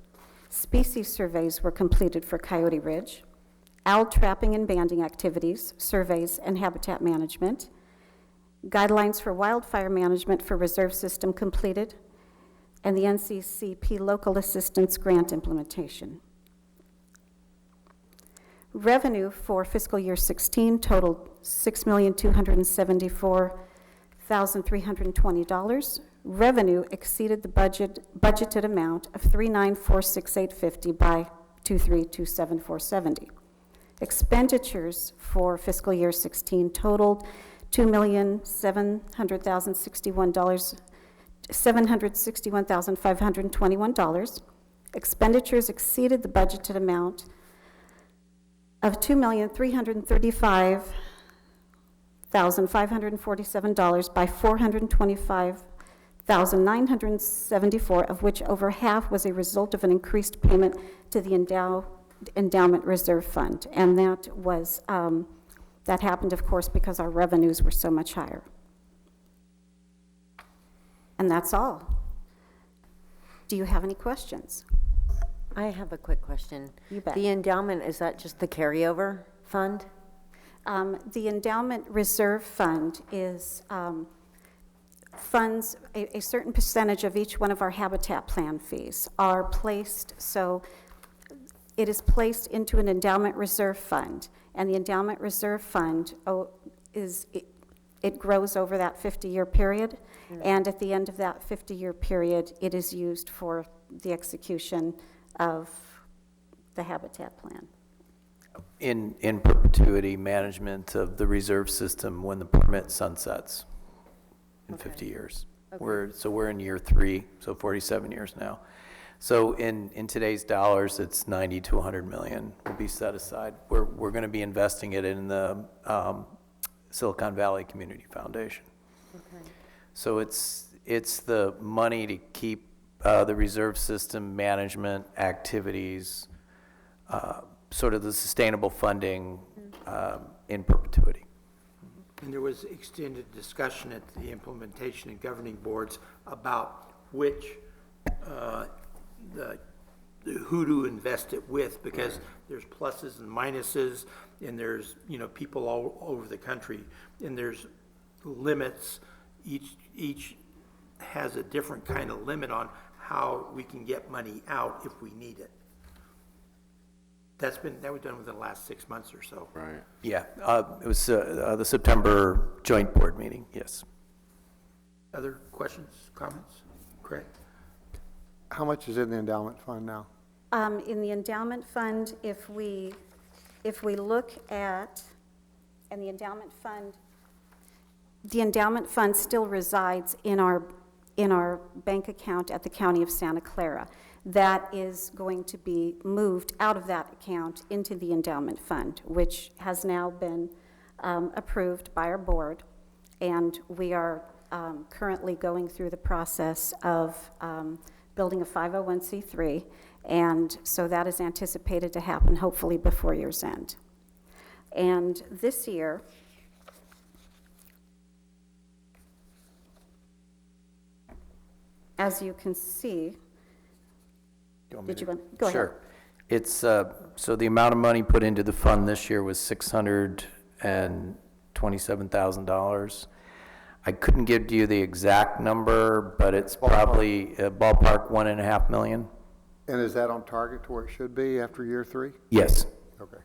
Species surveys were completed for Coyote Ridge. Owl trapping and banding activities, surveys, and habitat management. Guidelines for wildfire management for reserve system completed, and the NCCP local assistance grant implementation. Revenue for fiscal year 16 totaled $6,274,320. Revenue exceeded the budgeted amount of $3,946,850 by $2,327,470. Expenditures for fiscal year 16 totaled $761,521. Expenditures exceeded the budgeted amount of $2,335,547 by $425,974, of which over half was a result of an increased payment to the endowment reserve fund. And that was, that happened, of course, because our revenues were so much higher. And that's all. Do you have any questions? I have a quick question. You bet. The endowment, is that just the carryover fund? The endowment reserve fund is funds, a certain percentage of each one of our habitat plan fees are placed, so it is placed into an endowment reserve fund, and the endowment reserve fund it grows over that 50-year period, and at the end of that 50-year period, it is used for the execution of the habitat plan. In perpetuity management of the reserve system when the permit sunsets in 50 years. We're in year 3, so 47 years now. So in today's dollars, it's 90 to 100 million will be set aside. We're going to be investing it in the Silicon Valley Community Foundation. Okay. So it's the money to keep the reserve system management activities, sort of the sustainable funding in perpetuity. And there was extended discussion at the implementation and governing boards about which, who to invest it with, because there's pluses and minuses, and there's, people all over the country, and there's limits. Each has a different kind of limit on how we can get money out if we need it. That was done within the last 6 months or so. Right. Yeah, it was the September joint board meeting, yes. Other questions, comments? Craig? How much is in the endowment fund now? In the endowment fund, if we look at, and the endowment fund still resides in our bank account at the County of Santa Clara. That is going to be moved out of that account into the endowment fund, which has now been approved by our board, and we are currently going through the process of building a 501c3, and so that is anticipated to happen hopefully before year's end. And this year, as you can see, did you want, go ahead. Sure. It's, so the amount of money put into the fund this year was $627,000. I couldn't give you the exact number, but it's probably a ballpark 1.5 million. And is that on target to where it should be after year 3? Yes. Okay.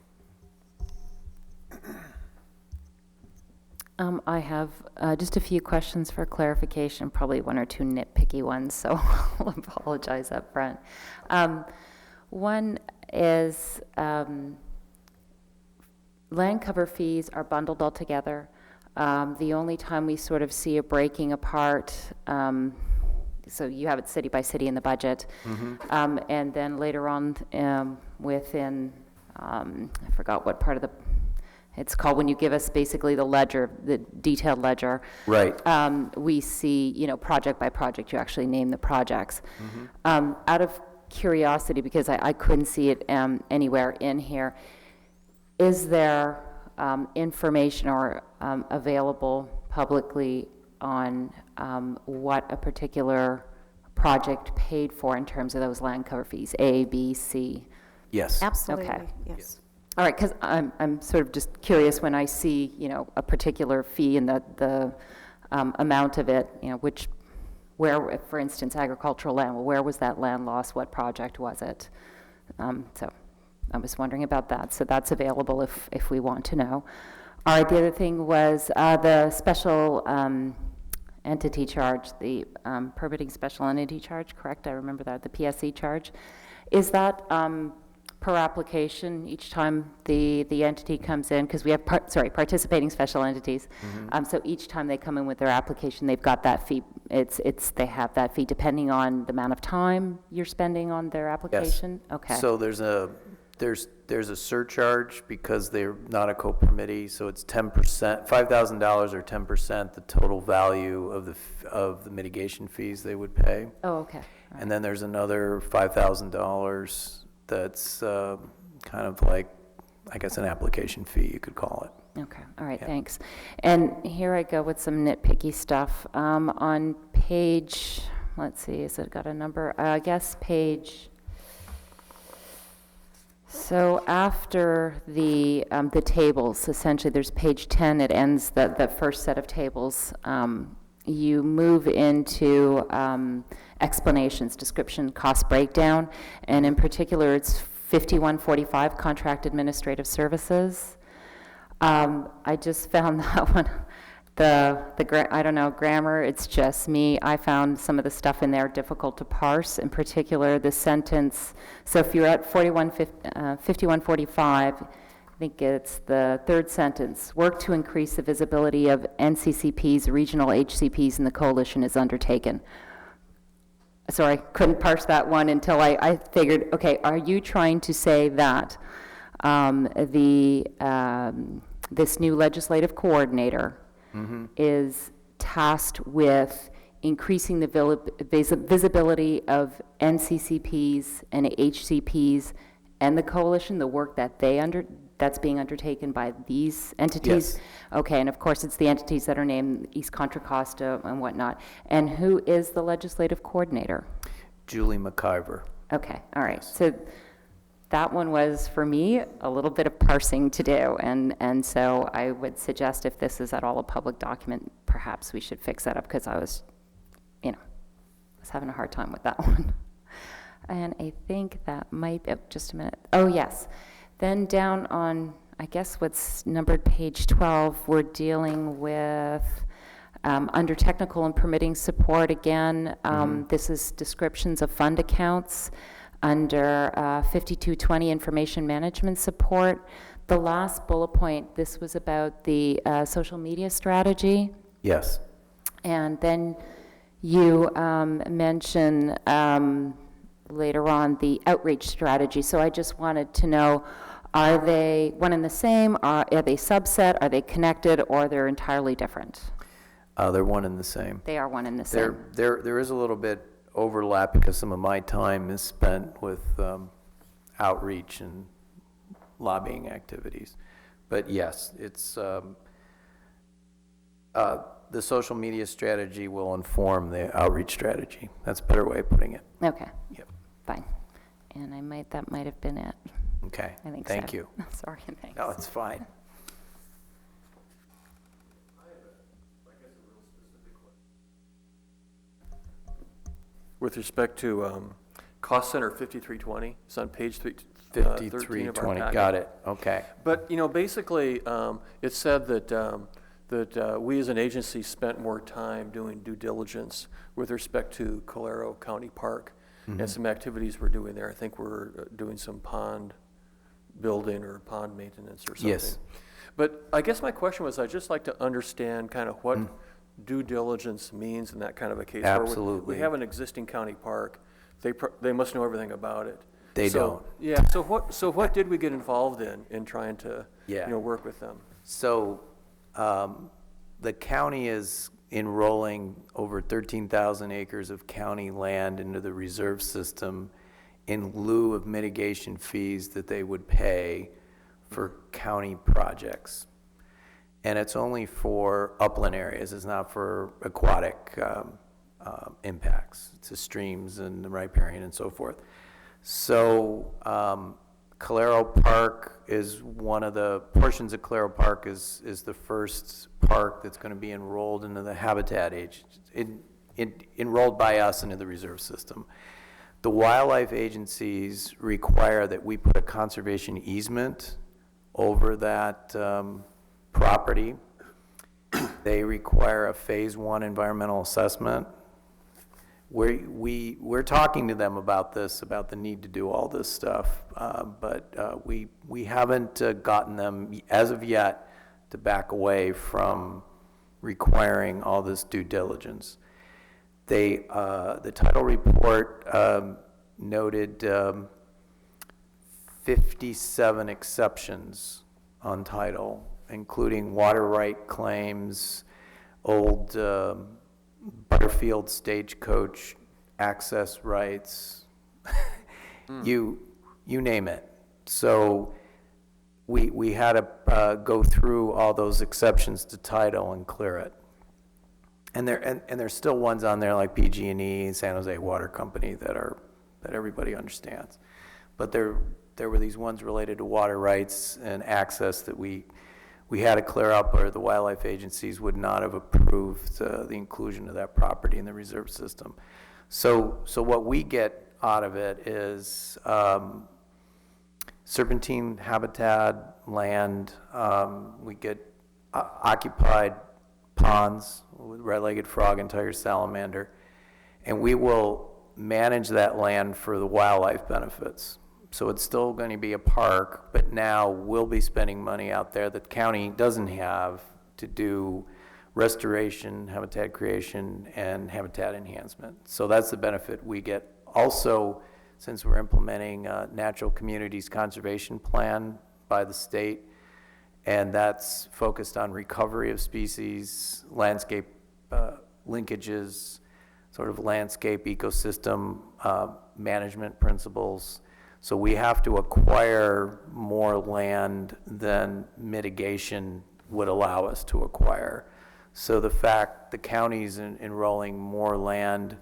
I have just a few questions for clarification, probably 1 or 2 nitpicky ones, so I'll apologize up front. One is land cover fees are bundled all together. The only time we sort of see a breaking apart, so you have it city by city in the budget, and then later on within, I forgot what part of the, it's called when you give us basically the ledger, the detailed ledger. Right. We see, project by project, you actually name the projects. Out of curiosity, because I couldn't see it anywhere in here, is there information or available publicly on what a particular project paid for in terms of those land cover fees, A, B, C? Yes. Absolutely, Okay. yes. All right, because I'm sort of just curious when I see, a particular fee and the amount of it, where, for instance, agricultural land, well, where was that land lost? What project was it? So I was wondering about that. So that's available if we want to know. All right, the other thing was the special entity charge, the permitting special entity charge, correct? I remember that, the PSE charge. Is that per application each time the entity comes in? Because we have, participating special entities. So each time they come in with their application, they've got that fee. They have that fee depending on the amount of time you're spending on their application? Yes. Okay. So there's a surcharge because they're not a co-permittee, so it's 10%, $5,000 or 10% the total value of the mitigation fees they would pay. Oh, okay. All right. And then there's another $5,000 that's kind of like, I guess, an application fee, you could call it. Okay, all right, Yeah. thanks. And here I go with some nitpicky stuff. On page, let's see, has it got a number? I guess page, so after the tables, essentially, there's page 10, it ends the first set of tables. You move into explanations, description, cost breakdown, and in particular, it's 5145, contract administrative services. I just found that one, I don't know, grammar, it's just me. I found some of the stuff in there difficult to parse, in particular the sentence. So if you're at 5145, I think it's the third sentence, work to increase the visibility of NCCPs, regional HCPs, and the coalition is undertaken. So I couldn't parse that one until I figured, okay, are you trying to say that this new legislative coordinator is tasked with increasing the visibility of NCCPs and HCPs and the coalition, the work that that's being undertaken by these entities? Yes. Okay, and of course, it's the entities that are named East Contra Costa and whatnot. And who is the legislative coordinator? Julie McIver. Okay, all right. So that one was, for me, a little bit of parsing to do. And so I would suggest if this is at all a public document, perhaps we should fix that up, because I was having a hard time with that one. And I think that might be, just a minute. Oh, yes. Then down on, I guess what's numbered page 12, we're dealing with, under technical and permitting support again, this is descriptions of fund accounts. Under 5220, information management support. The last bullet point, this was about the social media strategy. Yes. And then you mention later on the outreach strategy. So I just wanted to know, are they one and the same? Are they subset? Are they connected? Or they're entirely different? They're one and the same. They are one and the same. There is a little bit overlap because some of my time is spent with outreach and lobbying activities. But yes, it's the social media strategy will inform the outreach strategy. That's a better way of putting it. Okay. Yep. Fine. And that might have been it. Okay. I think Thank so. you. Sorry, thanks. No, it's fine. With respect to cost center 5320, it's on page 13 of our 5320, packet. got it, okay. But, basically, it said that we as an agency spent more time doing due diligence with respect to Clara County Park and some activities we're doing there. I think we're doing some pond building or pond maintenance or something. Yes. But I guess my question was, I'd just like to understand kind of what due diligence means in that kind of a case. Absolutely. We have an existing county park. They must know everything about it. They don't. Yeah, so what did we get involved in trying to, work with them? So the county is enrolling over 13,000 acres of county land into the reserve system in lieu of mitigation fees that they would pay for county projects. And it's only for upland areas, it's not for aquatic impacts. It's the streams and the riparian and so forth. So Calero Park is one of the portions of Calero Park is the first park that's going to be enrolled into the habitat enrolled by us into the reserve system. The wildlife agencies require that we put a conservation easement over that property. They require a phase 1 environmental assessment. We're talking to them about this, about the need to do all this stuff, but we haven't gotten them as of yet to back away from requiring all this due diligence. The title report noted 57 exceptions on title, including water right claims, old Butterfield stagecoach access rights, you name it. So we had to go through all those exceptions to title and clear it. And there's still ones on there like PG&E, San Jose Water Company that everybody understands. But there were these ones related to water rights and access that we had to clear up, or the wildlife agencies would not have approved the inclusion of that property in the reserve system. So what we get out of it is serpentine habitat land. We get occupied ponds with red-legged frog and tiger salamander, and we will manage that land for the wildlife benefits. So it's still going to be a park, but now we'll be spending money out there that the county doesn't have to do restoration, habitat creation, and habitat enhancement. So that's the benefit we get. Also, since we're implementing a natural communities conservation plan by the state, and that's focused on recovery of species, landscape linkages, sort of landscape ecosystem management principles. So we have to acquire more land than mitigation would allow us to acquire. So the fact the county's enrolling more land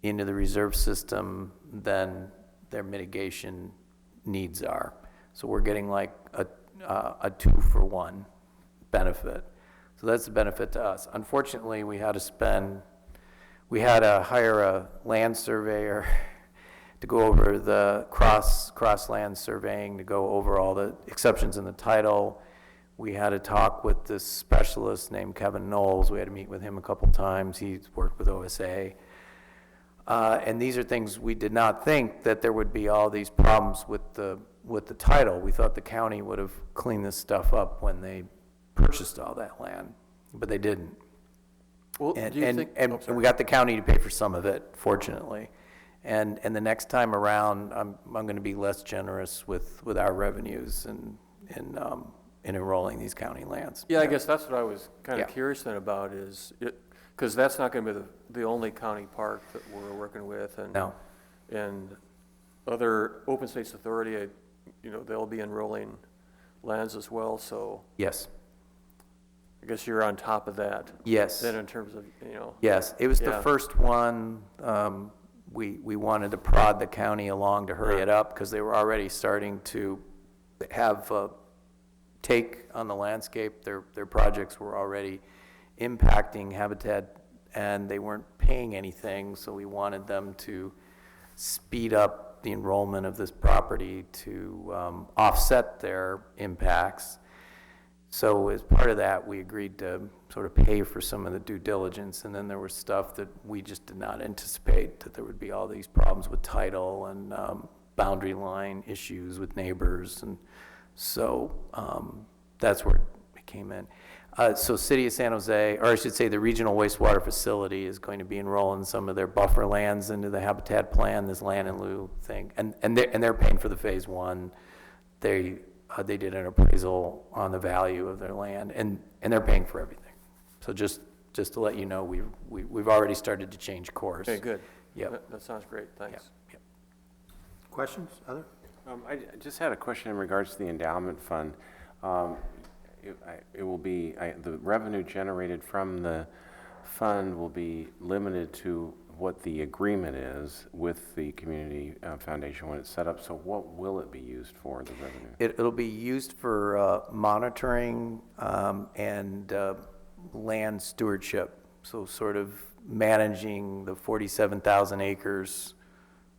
into the reserve system than their mitigation needs are. So we're getting like a 2-for-1 benefit. So that's the benefit to us. Unfortunately, we had to hire a land surveyor to go over the cross land surveying, to go over all the exceptions in the title. We had to talk with this specialist named Kevin Knowles. We had to meet with him a couple times. He's worked with OSA. And these are things we did not think that there would be all these problems with the title. We thought the county would have cleaned this stuff up when they purchased all that land, but they didn't. Well, And, do you and, think? and, oh, and sorry. we got the county to pay for some of it, fortunately. And the next time around, I'm going to be less generous with our revenues and in enrolling these county lands. Yeah, I guess that's what I was kind of Yeah. curious then about is, because that's not going to be the only county park that we're working with. And No. And other open space authority, they'll be enrolling lands as well, so Yes. I guess you're on top of that. Yes. Then in terms of, Yes, it was the Yeah. first one. We wanted to prod the county along to hurry it up because they were already starting to have take on the landscape. Their projects were already impacting habitat, and they weren't paying anything, so we wanted them to speed up the enrollment of this property to offset their impacts. So as part of that, we agreed to sort of pay for some of the due diligence, and then there was stuff that we just did not anticipate, that there would be all these problems with title and boundary line issues with neighbors, and so that's where it came in. So City of San Jose, or I should say the Regional Wastewater Facility, is going to be enrolling some of their buffer lands into the habitat plan, this land in lieu thing, and they're paying for the phase 1. They did an appraisal on the value of their land, and they're paying for everything. So just to let you know, we've already started to change course. okay, good. Yep. That sounds great, thanks. Yep. Questions, other? I just had a question in regards to the endowment fund. It will be, the revenue generated from the fund will be limited to what the agreement is with the community foundation when it's set up. So what will it be used for, the revenue? It'll be used for monitoring and land stewardship, so sort of managing the 47,000 acres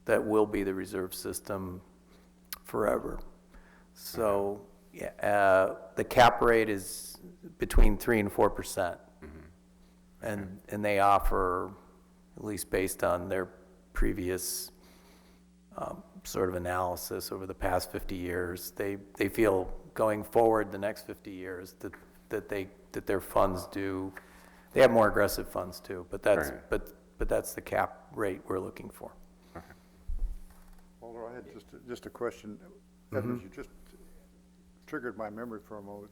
that will be the reserve system forever. So the cap rate is between 3% and 4%. And they offer, at least based on their previous sort of analysis over the past 50 years, they feel going forward the next 50 years that their funds do, they have more aggressive funds too, but that's Right. but that's the cap rate we're looking for. Walter, I had just a question. Evans, you just triggered my memory for a moment.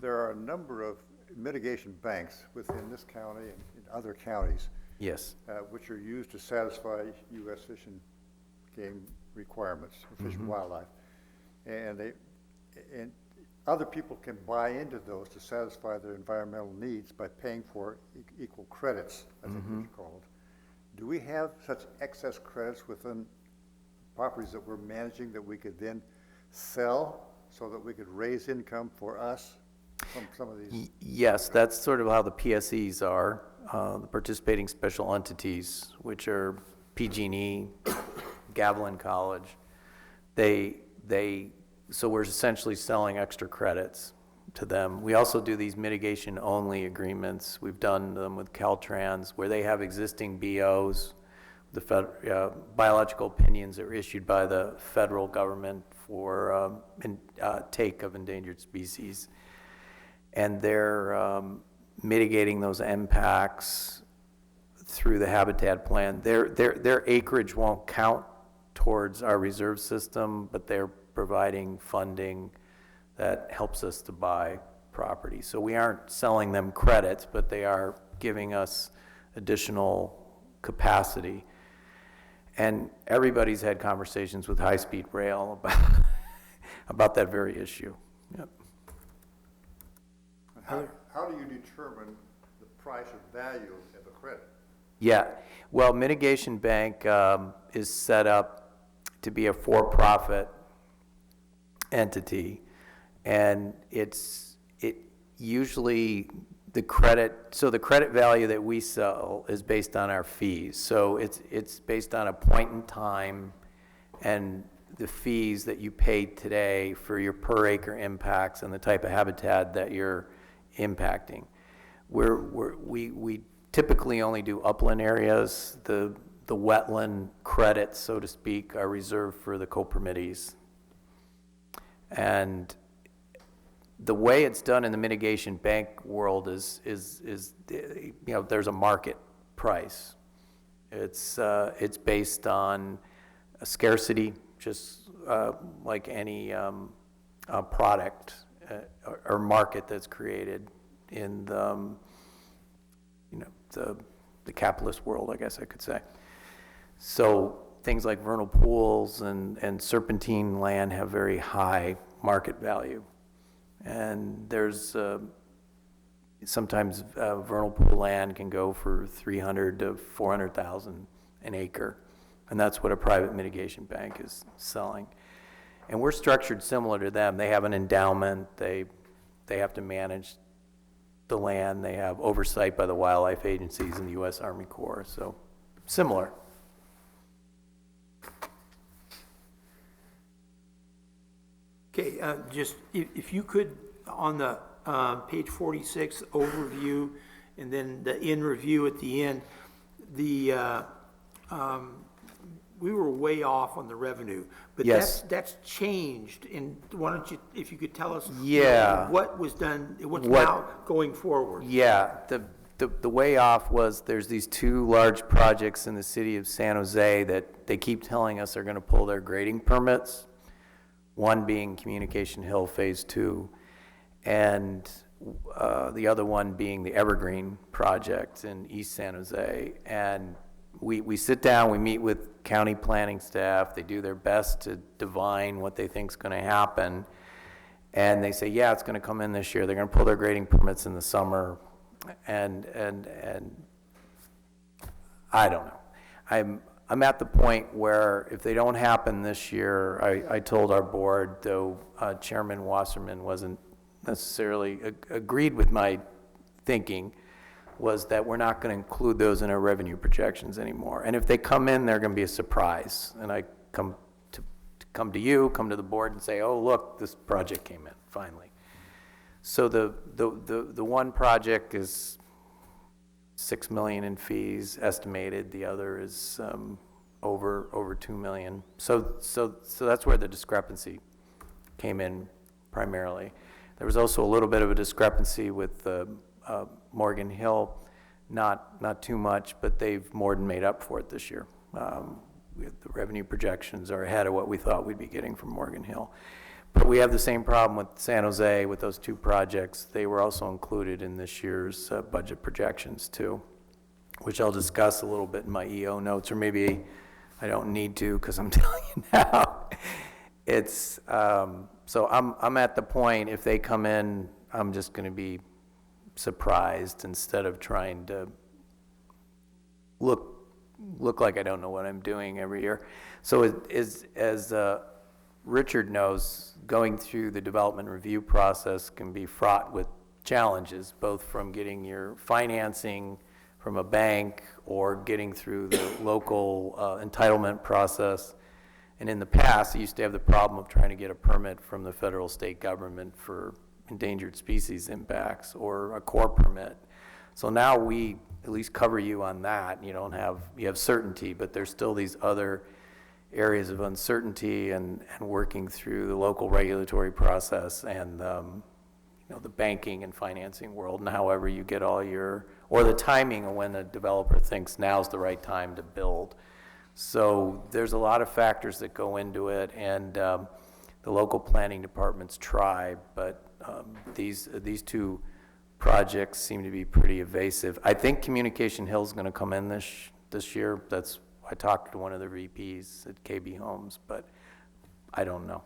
There are a number of mitigation banks within this county and in other counties Yes. which are used to satisfy U.S. Fish and Game requirements for fish and wildlife. and other people can buy into those to satisfy their environmental needs by paying for equal credits, I think it's called. Do we have such excess credits within properties that we're managing that we could then sell so that we could raise income for us from some of these? Yes, that's sort of how the PSEs are, the participating special entities, which are PG&E, Gavilan College. So we're essentially selling extra credits to them. We also do these mitigation-only agreements. We've done them with Caltrans, where they have existing BOs, the biological opinions that were issued by the federal government for take of endangered species. And they're mitigating those impacts through the habitat plan. Their acreage won't count towards our reserve system, but they're providing funding that helps us to buy property. So we aren't selling them credits, but they are giving us additional capacity. And everybody's had conversations with high-speed rail about that very issue. Yep. How do you determine the price or value of a credit? Yeah, well, Mitigation Bank is set up to be a for-profit entity, and it usually the credit value that we sell is based on our fees. So it's based on a point in time and the fees that you pay today for your per acre impacts and the type of habitat that you're impacting. We typically only do upland areas. The wetland credits, so to speak, are reserved for the co-permittees. And the way it's done in the mitigation bank world is there's a market price. It's based on a scarcity, just like any product or market that's created in the capitalist world, I guess I could say. So things like vernal pools and serpentine land have very high market value. And there's sometimes vernal pool land can go for $300,000 to $400,000 an acre. And that's what a private mitigation bank is selling. And we're structured similar to them. They have an endowment. They have to manage the land. They have oversight by the wildlife agencies and the U.S. Army Corps. So similar. Okay, just if you could, on the page 46 overview, and then the in review at the end, we were way off on the revenue, but Yes. that's changed. And why don't you, if you could tell us, Yeah. what was done, what's now going forward? Yeah, the way off was there's these two large projects in the city of San Jose that they keep telling us are going to pull their grading permits. One being Communication Hill Phase 2, and the other one being the Evergreen project in East San Jose. And we sit down, we meet with county planning staff, they do their best to divine what they think is going to happen. And they say, yeah, it's going to come in this year. They're going to pull their grading permits in the summer. And I don't know. I'm at the point where if they don't happen this year, I told our board, though Chairman Wasserman wasn't necessarily agreed with my thinking, was that we're not going to include those in our revenue projections anymore. And if they come in, they're going to be a surprise. And I come to you, come to the board and say, oh, look, this project came in, finally. So the one project is $6 million in fees estimated. The other is over $2 million. So that's where the discrepancy came in primarily. There was also a little bit of a discrepancy with Morgan Hill, not too much, but they've more than made up for it this year. The revenue projections are ahead of what we thought we'd be getting from Morgan Hill. But we have the same problem with San Jose with those two projects. They were also included in this year's budget projections too, which I'll discuss a little bit in my EO notes, or maybe I don't need to because I'm telling you now. it's, so I'm at the point, if they come in, I'm just going to be surprised instead of trying to look like I don't know what I'm doing every year. So as Richard knows, going through the development review process can be fraught with challenges, both from getting your financing from a bank or getting through the local entitlement process. And in the past, I used to have the problem of trying to get a permit from the federal state government for endangered species impacts or a core permit. So now we at least cover you on that. You have certainty, but there's still these other areas of uncertainty and working through the local regulatory process and the banking and financing world, and however you get or the timing of when a developer thinks now's the right time to build. So there's a lot of factors that go into it, and the local planning departments try, but these two projects seem to be pretty evasive. I think Communication Hill's going to come in this year. I talked to one of the VPs at KB Homes, but I don't know.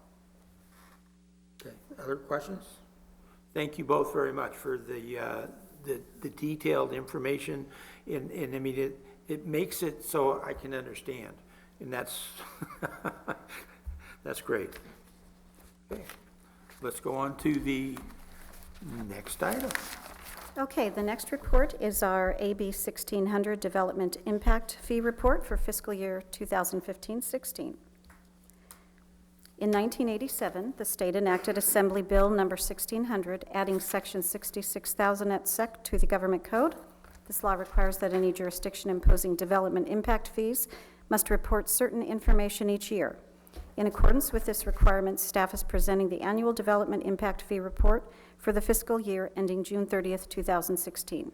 Okay, other questions? Thank you both very much for the detailed information, and I mean, it makes it so I can understand, and that's, that's great. Okay, let's go on to the next item. Okay, the next report is our AB 1600 Development Impact Fee Report for fiscal year 2015-16. In 1987, the state enacted Assembly Bill number 1600, adding section 66,000 et sec to the Government Code. This law requires that any jurisdiction imposing development impact fees must report certain information each year. In accordance with this requirement, staff is presenting the annual development impact fee report for the fiscal year ending June 30th, 2016.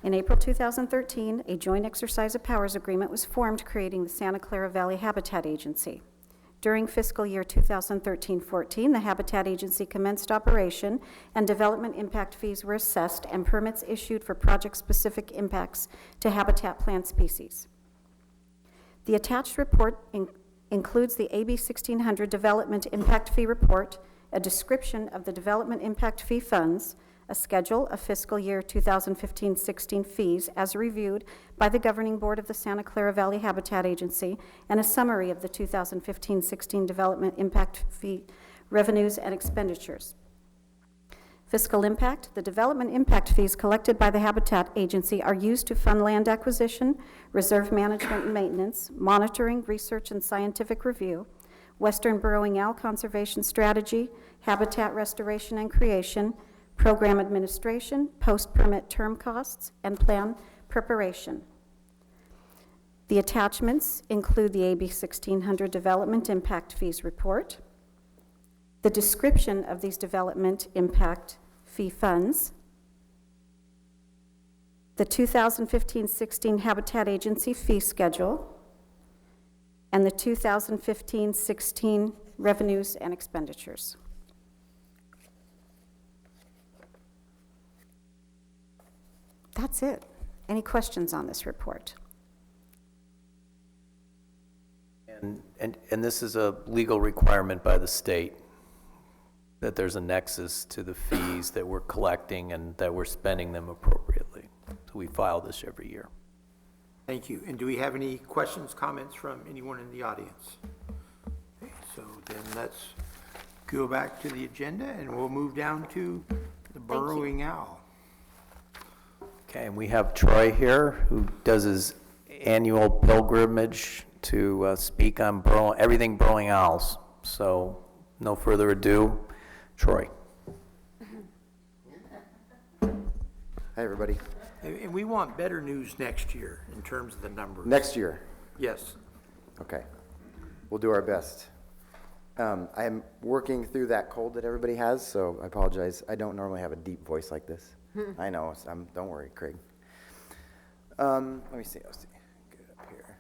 In April 2013, a joint exercise of powers agreement was formed creating the Santa Clara Valley Habitat Agency. During fiscal year 2013-14, the Habitat Agency commenced operation and development impact fees were assessed and permits issued for project-specific impacts to habitat plant species. The attached report includes the AB 1600 Development Impact Fee Report, a description of the development impact fee funds, a schedule of fiscal year 2015-16 fees as reviewed by the Governing Board of the Santa Clara Valley Habitat Agency, and a summary of the 2015-16 development impact fee revenues and expenditures. Fiscal impact: the development impact fees collected by the Habitat Agency are used to fund land acquisition, reserve management and maintenance, monitoring, research and scientific review, Western Burrowing Owl Conservation Strategy, habitat restoration and creation, program administration, post-permit term costs, and plan preparation. The attachments include the AB 1600 Development Impact Fees Report, the description of these development impact fee funds, the 2015-16 Habitat Agency fee schedule, and the 2015-16 revenues and expenditures. That's it. Any questions on this report? And this is a legal requirement by the state, that there's a nexus to the fees that we're collecting and that we're spending them appropriately. So we file this every year. Thank you. And do we have any questions, comments from anyone in the audience? Okay, so then let's go back to the agenda and we'll move down to the burrowing owl. Okay, and we have Troy here, who does his annual pilgrimage to speak on everything burrowing owls. So no further ado, Troy. Hi, everybody. And we want better news next year in terms of the numbers. Next year? Yes. Okay. We'll do our best. I am working through that cold that everybody has, so I apologize. I don't normally have a deep voice like this. I know. Don't worry, Craig. Let me see. Let's see. Get it up here.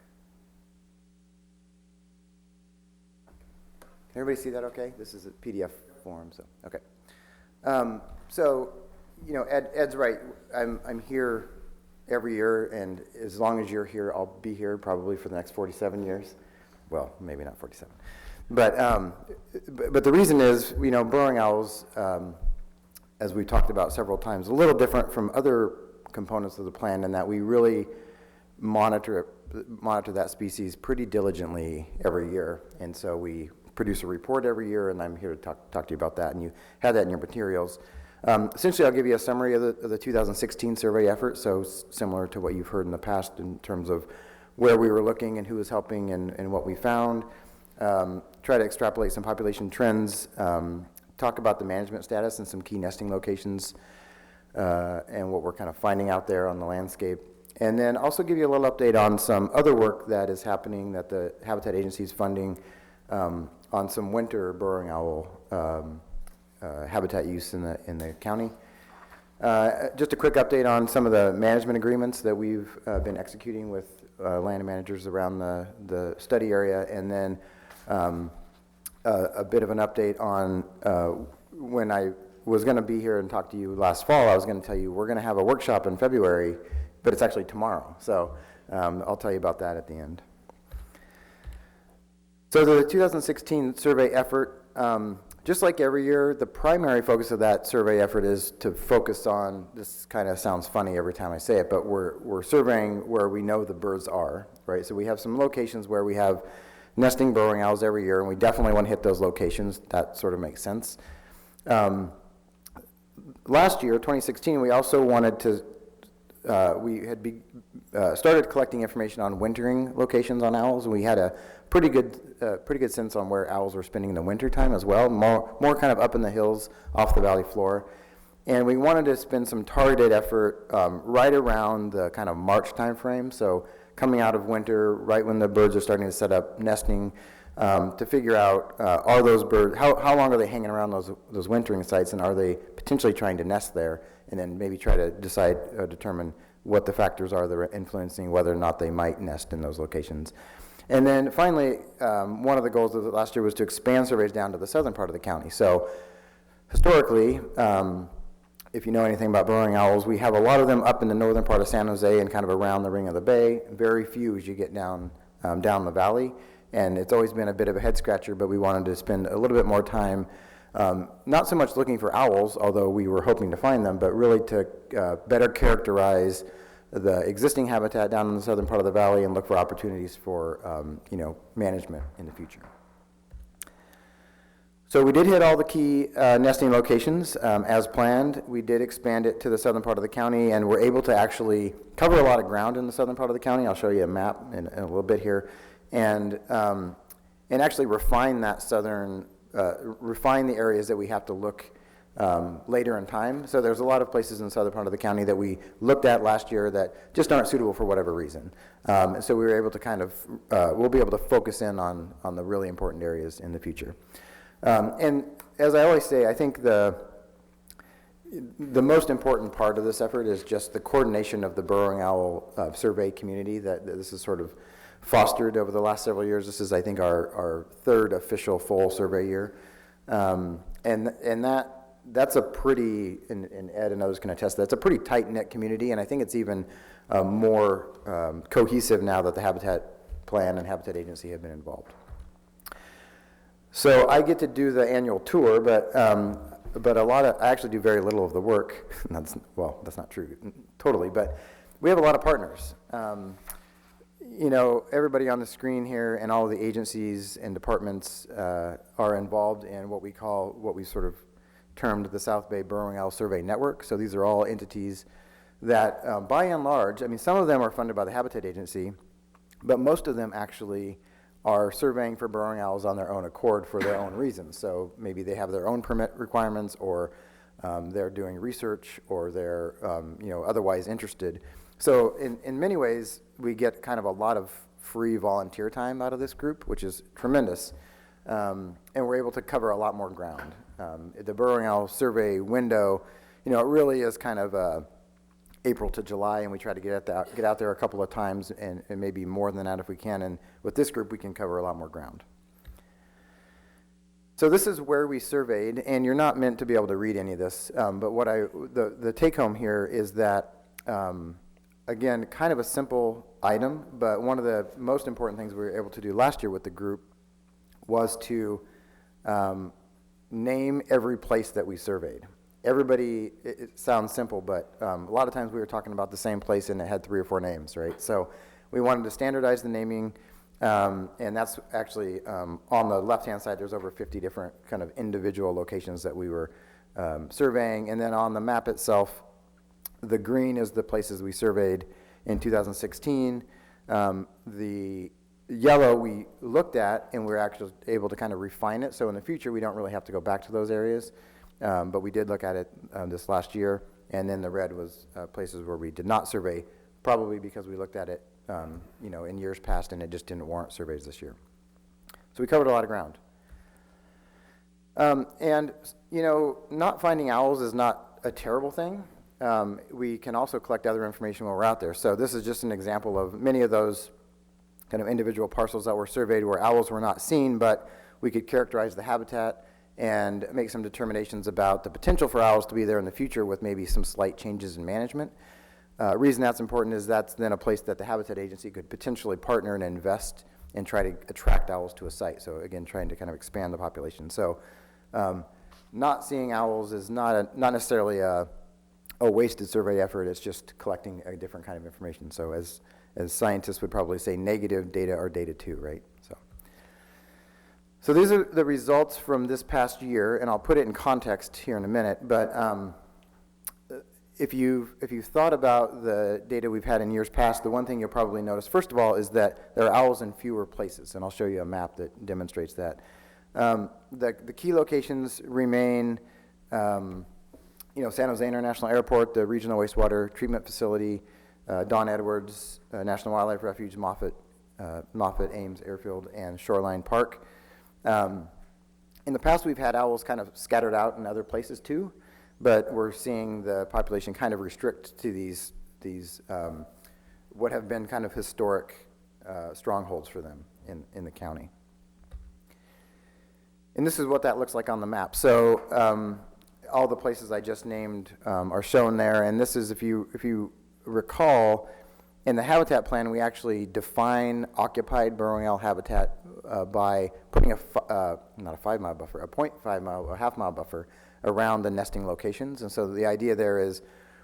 Can everybody see that okay? This is a PDF form, so, okay. So, you know, Ed's right. I'm here every year, and as long as you're here, I'll be here probably for the next 47 years. Well, maybe not 47. But the reason is, burrowing owls, as we talked about several times, a little different from other components of the plan in that we really monitor that species pretty diligently every year. And so we produce a report every year, and I'm here to talk to you about that, and you have that in your materials. Essentially, I'll give you a summary of the 2016 survey effort, so similar to what you've heard in the past in terms of where we were looking and who was helping and what we found. Try to extrapolate some population trends, talk about the management status and some key nesting locations, and what we're kind of finding out there on the landscape. And then also give you a little update on some other work that is happening that the Habitat Agency is funding on some winter burrowing owl habitat use in the county. Just a quick update on some of the management agreements that we've been executing with land managers around the study area, and then a bit of an update on when I was going to be here and talk to you last fall. I was going to tell you we're going to have a workshop in February, but it's actually tomorrow. So I'll tell you about that at the end. So the 2016 survey effort, just like every year, the primary focus of that survey effort is to focus on, this kind of sounds funny every time I say it, but we're surveying where we know the birds are, right? So we have some locations where we have nesting burrowing owls every year, and we definitely want to hit those locations. That sort of makes sense. Last year, 2016, we also wanted to, we had started collecting information on wintering locations on owls, and we had a pretty good sense on where owls were spending the winter time as well, more kind of up in the hills off the valley floor. And we wanted to spend some targeted effort right around the kind of March timeframe, so coming out of winter, right when the birds are starting to set up nesting, to figure out are those birds, how long are they hanging around those wintering sites, and are they potentially trying to nest there, and then maybe try to determine what the factors are that are influencing whether or not they might nest in those locations. And then finally, one of the goals of last year was to expand surveys down to the southern part of the county. So historically, if you know anything about burrowing owls, we have a lot of them up in the northern part of San Jose and kind of around the ring of the bay. Very few as you get down the valley. And it's always been a bit of a head scratcher, but we wanted to spend a little bit more time, not so much looking for owls, although we were hoping to find them, but really to better characterize the existing habitat down in the southern part of the valley and look for opportunities for management in the future. So we did hit all the key nesting locations as planned. We did expand it to the southern part of the county, and we're able to actually cover a lot of ground in the southern part of the county. I'll show you a map in a little bit here, and actually refine that refine the areas that we have to look later in time. So there's a lot of places in the southern part of the county that we looked at last year that just aren't suitable for whatever reason. So we were able to kind of, we'll be able to focus in on the really important areas in the future. And as I always say, I think the most important part of this effort is just the coordination of the burrowing owl survey community that this is sort of fostered over the last several years. This is, I think, our third official full survey year. And that's a pretty, and Ed and others can attest, that's a pretty tight-knit community, and I think it's even more cohesive now that the Habitat Plan and Habitat Agency have been involved. So I get to do the annual tour, but I actually do very little of the work. That's not true totally, but we have a lot of partners. Everybody on the screen here and all of the agencies and departments are involved in what we sort of termed the South Bay Burrowing Owl Survey Network. So these are all entities that, by and large, I mean, some of them are funded by the Habitat Agency, but most of them actually are surveying for burrowing owls on their own accord for their own reasons. So maybe they have their own permit requirements, or they're doing research, or they're otherwise interested. So in many ways, we get kind of a lot of free volunteer time out of this group, which is tremendous. And we're able to cover a lot more ground. The burrowing owl survey window, it really is kind of April to July, and we try to get out there a couple of times, and maybe more than that if we can. And with this group, we can cover a lot more ground. So this is where we surveyed, and you're not meant to be able to read any of this, but the take home here is that, again, kind of a simple item, but one of the most important things we were able to do last year with the group was to name every place that we surveyed. Everybody, it sounds simple, but a lot of times we were talking about the same place and it had 3 or 4 names, right? So we wanted to standardize the naming, and that's actually on the left-hand side, there's over 50 different kind of individual locations that we were surveying. And then on the map itself, the green is the places we surveyed in 2016. The yellow we looked at, and we're actually able to kind of refine it. So in the future, we don't really have to go back to those areas. But we did look at it this last year. And then the red was places where we did not survey, probably because we looked at it in years past, and it just didn't warrant surveys this year. So we covered a lot of ground. And not finding owls is not a terrible thing. We can also collect other information while we're out there. So this is just an example of many of those kind of individual parcels that were surveyed where owls were not seen, but we could characterize the habitat and make some determinations about the potential for owls to be there in the future with maybe some slight changes in management. Reason that's important is that's then a place that the Habitat Agency could potentially partner and invest and try to attract owls to a site. So again, trying to kind of expand the population. So not seeing owls is not necessarily a wasted survey effort. It's just collecting a different kind of information. So as scientists would probably say, negative data are data too, right? So these are the results from this past year, and I'll put it in context here in a minute. But if you've thought about the data we've had in years past, the one thing you'll probably notice, first of all, is that there are owls in fewer places, and I'll show you a map that demonstrates that. The key locations remain, San Jose International Airport, the Regional Wastewater Treatment Facility, Don Edwards National Wildlife Refuge, Moffett Ames Airfield, and Shoreline Park. In the past, we've had owls kind of scattered out in other places too, but we're seeing the population kind of restrict to these what have been kind of historic strongholds for them in the county. And this is what that looks like on the map. So all the places I just named are shown there, and this is, if you recall, in the habitat plan, we actually define occupied burrowing owl habitat by putting not a 5 mile buffer, a 0.5 mile, a half-mile buffer around the nesting locations. And so the idea there is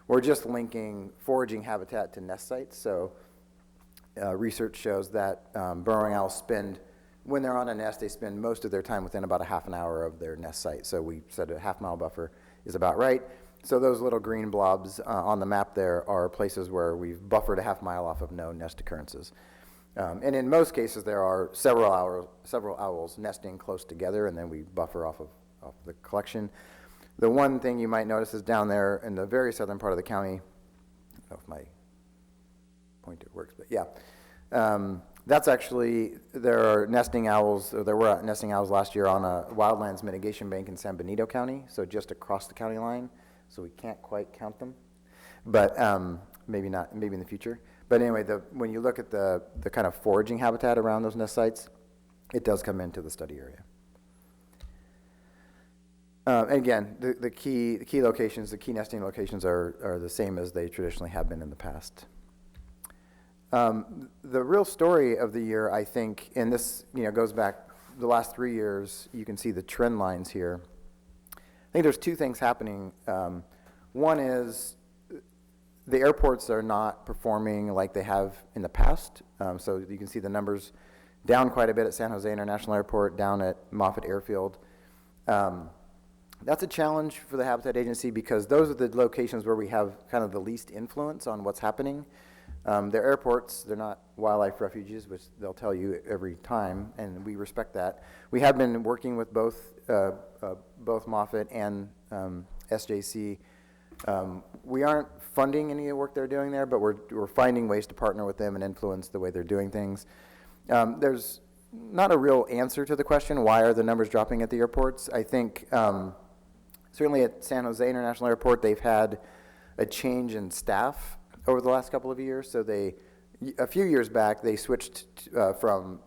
we're just linking foraging habitat to nest sites. So research shows that burrowing owls when they're on a nest, they spend most of their time within about a half an hour of their nest site. So we said a half-mile buffer is about right. So those little green blobs on the map there are places where we've buffered a half mile off of known nest occurrences. And in most cases, there are several owls nesting close together, and then we buffer off the collection. The one thing you might notice is down there in the very southern part of the county, I don't know if my pointer works, but yeah. That's actually, there were nesting owls last year on a wildlands mitigation bank in San Benito County, so just across the county line. So we can't quite count them, but maybe in the future. But anyway, when you look at the kind of foraging habitat around those nest sites, it does come into the study area. Again, the key locations, the key nesting locations are the same as they traditionally have been in the past. The real story of the year, I think, and this goes back the last 3 years, you can see the trend lines here. I think there's 2 things happening. One is the airports are not performing like they have in the past. So you can see the numbers down quite a bit at San Jose International Airport, down at Moffett Airfield. That's a challenge for the Habitat Agency because those are the locations where we have kind of the least influence on what's happening. They're airports, they're not wildlife refuges, which they'll tell you every time, and we respect that. We have been working with both Moffett and SJC. We aren't funding any of the work they're doing there, but we're finding ways to partner with them and influence the way they're doing things. There's not a real answer to the question, why are the numbers dropping at the airports? I think certainly at San Jose International Airport, they've had a change in staff over the last couple of years. So a few years back, they switched from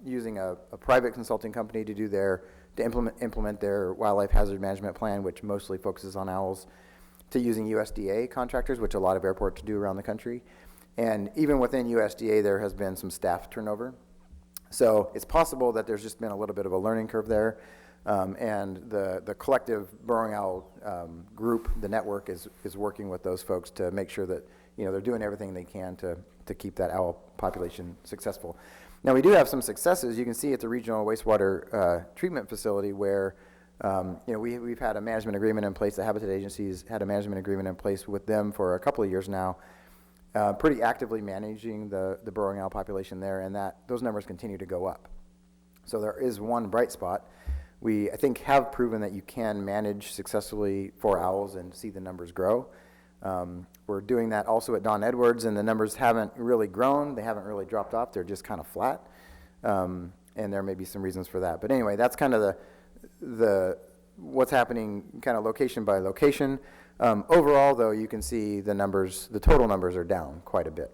using a private consulting company to implement their wildlife hazard management plan, which mostly focuses on owls, to using USDA contractors, which a lot of airports do around the country. And even within USDA, there has been some staff turnover. So it's possible that there's just been a little bit of a learning curve there. And the collective burrowing owl group, the network, is working with those folks to make sure that, they're doing everything they can to keep that owl population successful. Now, we do have some successes. You can see at the regional wastewater treatment facility where, we've had a management agreement in place. The Habitat Agency's had a management agreement in place with them for a couple of years now, pretty actively managing the burrowing owl population there, and those numbers continue to go up. So there is one bright spot. We, I think, have proven that you can manage successfully for owls and see the numbers grow. We're doing that also at Don Edwards, and the numbers haven't really grown. They haven't really dropped off. They're just kind of flat, and there may be some reasons for that. But anyway, that's kind of the what's happening kind of location by location. Overall, though, you can see the numbers, the total numbers are down quite a bit.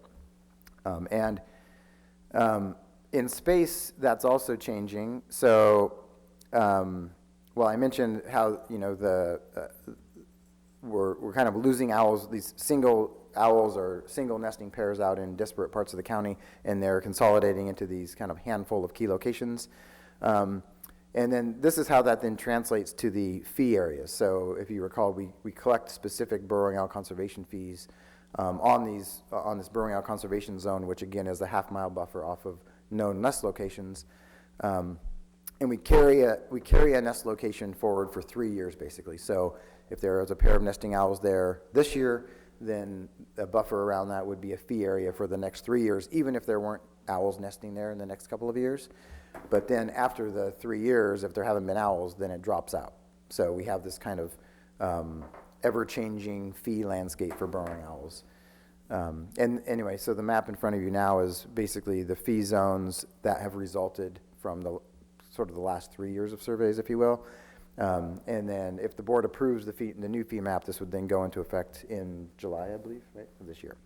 In space, that's also changing. So, well, I mentioned how, we're kind of losing owls, these single owls or single nesting pairs out in disparate parts of the county, and they're consolidating into these kind of handful of key locations. And then this is how that then translates to the fee areas. So if you recall, we collect specific burrowing owl conservation fees on this burrowing owl conservation zone, which again is a half-mile buffer off of known nest locations. And we carry a nest location forward for 3 years, basically. So if there is a pair of nesting owls there this year, then a buffer around that would be a fee area for the next 3 years, even if there weren't owls nesting there in the next couple of years. But then after the 3 years, if there haven't been owls, then it drops out. So we have this kind of ever-changing fee landscape for burrowing owls. And anyway, so the map in front of you now is basically the fee zones that have resulted from the sort of the last 3 years of surveys, if you will. And then if the board approves the new fee map, this would then go into effect in July, I believe, right, of this year.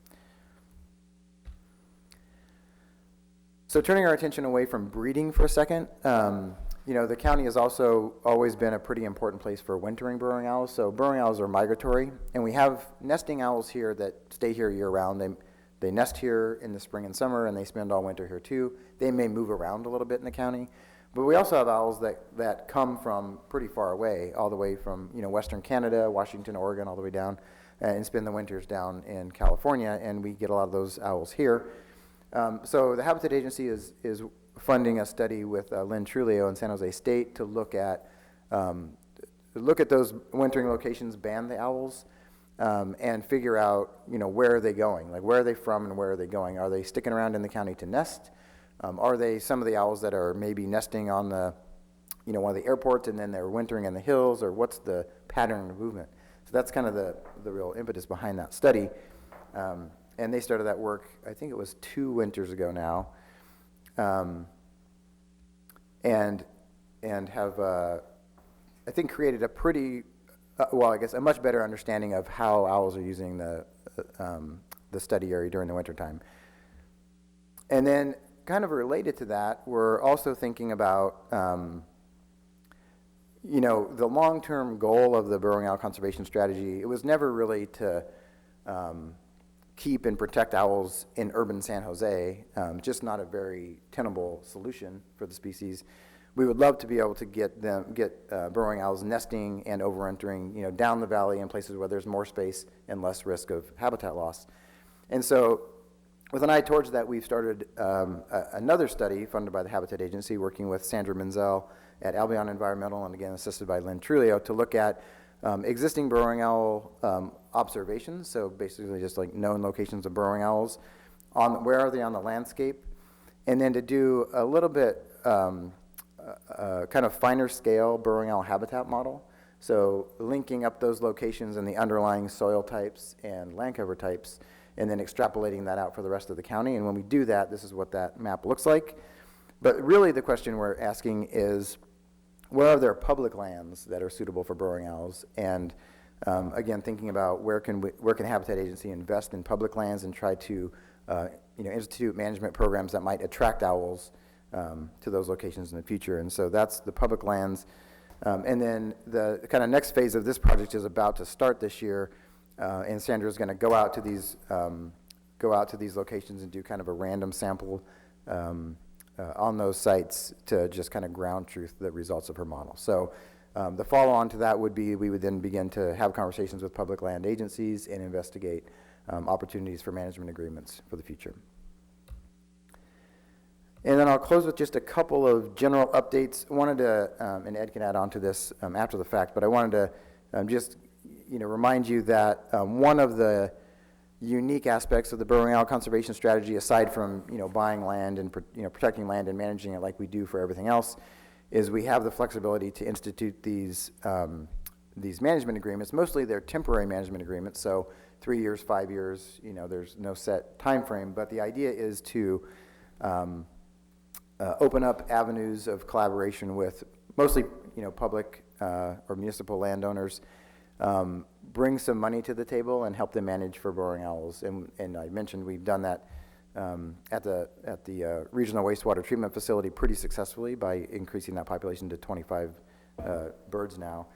So turning our attention away from breeding for a second, the county has also always been a pretty important place for wintering burrowing owls. So burrowing owls are migratory, and we have nesting owls here that stay here year-round. They nest here in the spring and summer, and they spend all winter here too. They may move around a little bit in the county, but we also have owls that come from pretty far away, all the way from western Canada, Washington, Oregon, all the way down, and spend the winters down in California, and we get a lot of those owls here. So the Habitat Agency is funding a study with Lynn Trulio in San Jose State to look at those wintering locations, ban the owls, and figure out where are they going, like where are they from and where are they going? Are they sticking around in the county to nest? Are they some of the owls that are maybe nesting on the one of the airports and then they're wintering in the hills, or what's the pattern of movement? So that's kind of the real impetus behind that study. And they started that work, I think it was 2 winters ago now, and have, I think, created a pretty, a much better understanding of how owls are using the study area during the wintertime. And then, kind of related to that, we're also thinking about, the long-term goal of the burrowing owl conservation strategy. It was never really to keep and protect owls in urban San Jose, just not a very tenable solution for the species. We would love to be able to get burrowing owls nesting and overwintering, down the valley in places where there's more space and less risk of habitat loss. And so, with an eye towards that, we've started another study funded by the Habitat Agency, working with Sandra Menzel at Albion Environmental, and again assisted by Lynn Trulio, to look at existing burrowing owl observations, so basically just like known locations of burrowing owls, where are they on the landscape, and then to do a little bit kind of finer scale burrowing owl habitat model, so linking up those locations and the underlying soil types and land cover types, and then extrapolating that out for the rest of the county. And when we do that, this is what that map looks like. But really the question we're asking is, where are there public lands that are suitable for burrowing owls? And again, thinking about where can Habitat Agency invest in public lands and try to institute management programs that might attract owls to those locations in the future. And so that's the public lands. And then the kind of next phase of this project is about to start this year, and Sandra's going to go out to these locations and do kind of a random sample on those sites to just kind of ground truth the results of her model. So the follow-on to that would be we would then begin to have conversations with public land agencies and investigate opportunities for management agreements for the future. And then I'll close with just a couple of general updates. I wanted to, and Ed can add on to this after the fact, but I wanted to just remind you that one of the unique aspects of the Burrowing Owl conservation strategy, aside from buying land and protecting land and managing it like we do for everything else, is we have the flexibility to institute these management agreements. Mostly they're temporary management agreements, so 3 years, 5 years. There's no set time frame. But the idea is to open up avenues of collaboration with mostly public or municipal landowners. Bring some money to the table and help them manage for burrowing owls. And I mentioned we've done that at the regional wastewater treatment facility pretty successfully by increasing that population to 25 birds now.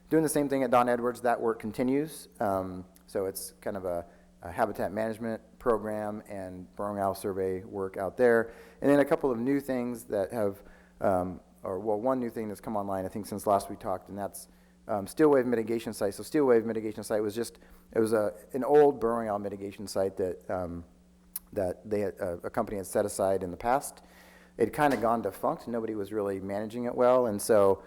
Doing the same thing at Don Edwards. That work continues. So it's kind of a habitat management program and burrowing owl survey work out there. And then a couple of new things that have, one new thing that's come online, I think, since last we talked, and that's steel wave mitigation site. So steel wave mitigation site was an old burrowing owl mitigation site that a company had set aside in the past. It had kind of gone defunct. Nobody was really managing it well. And so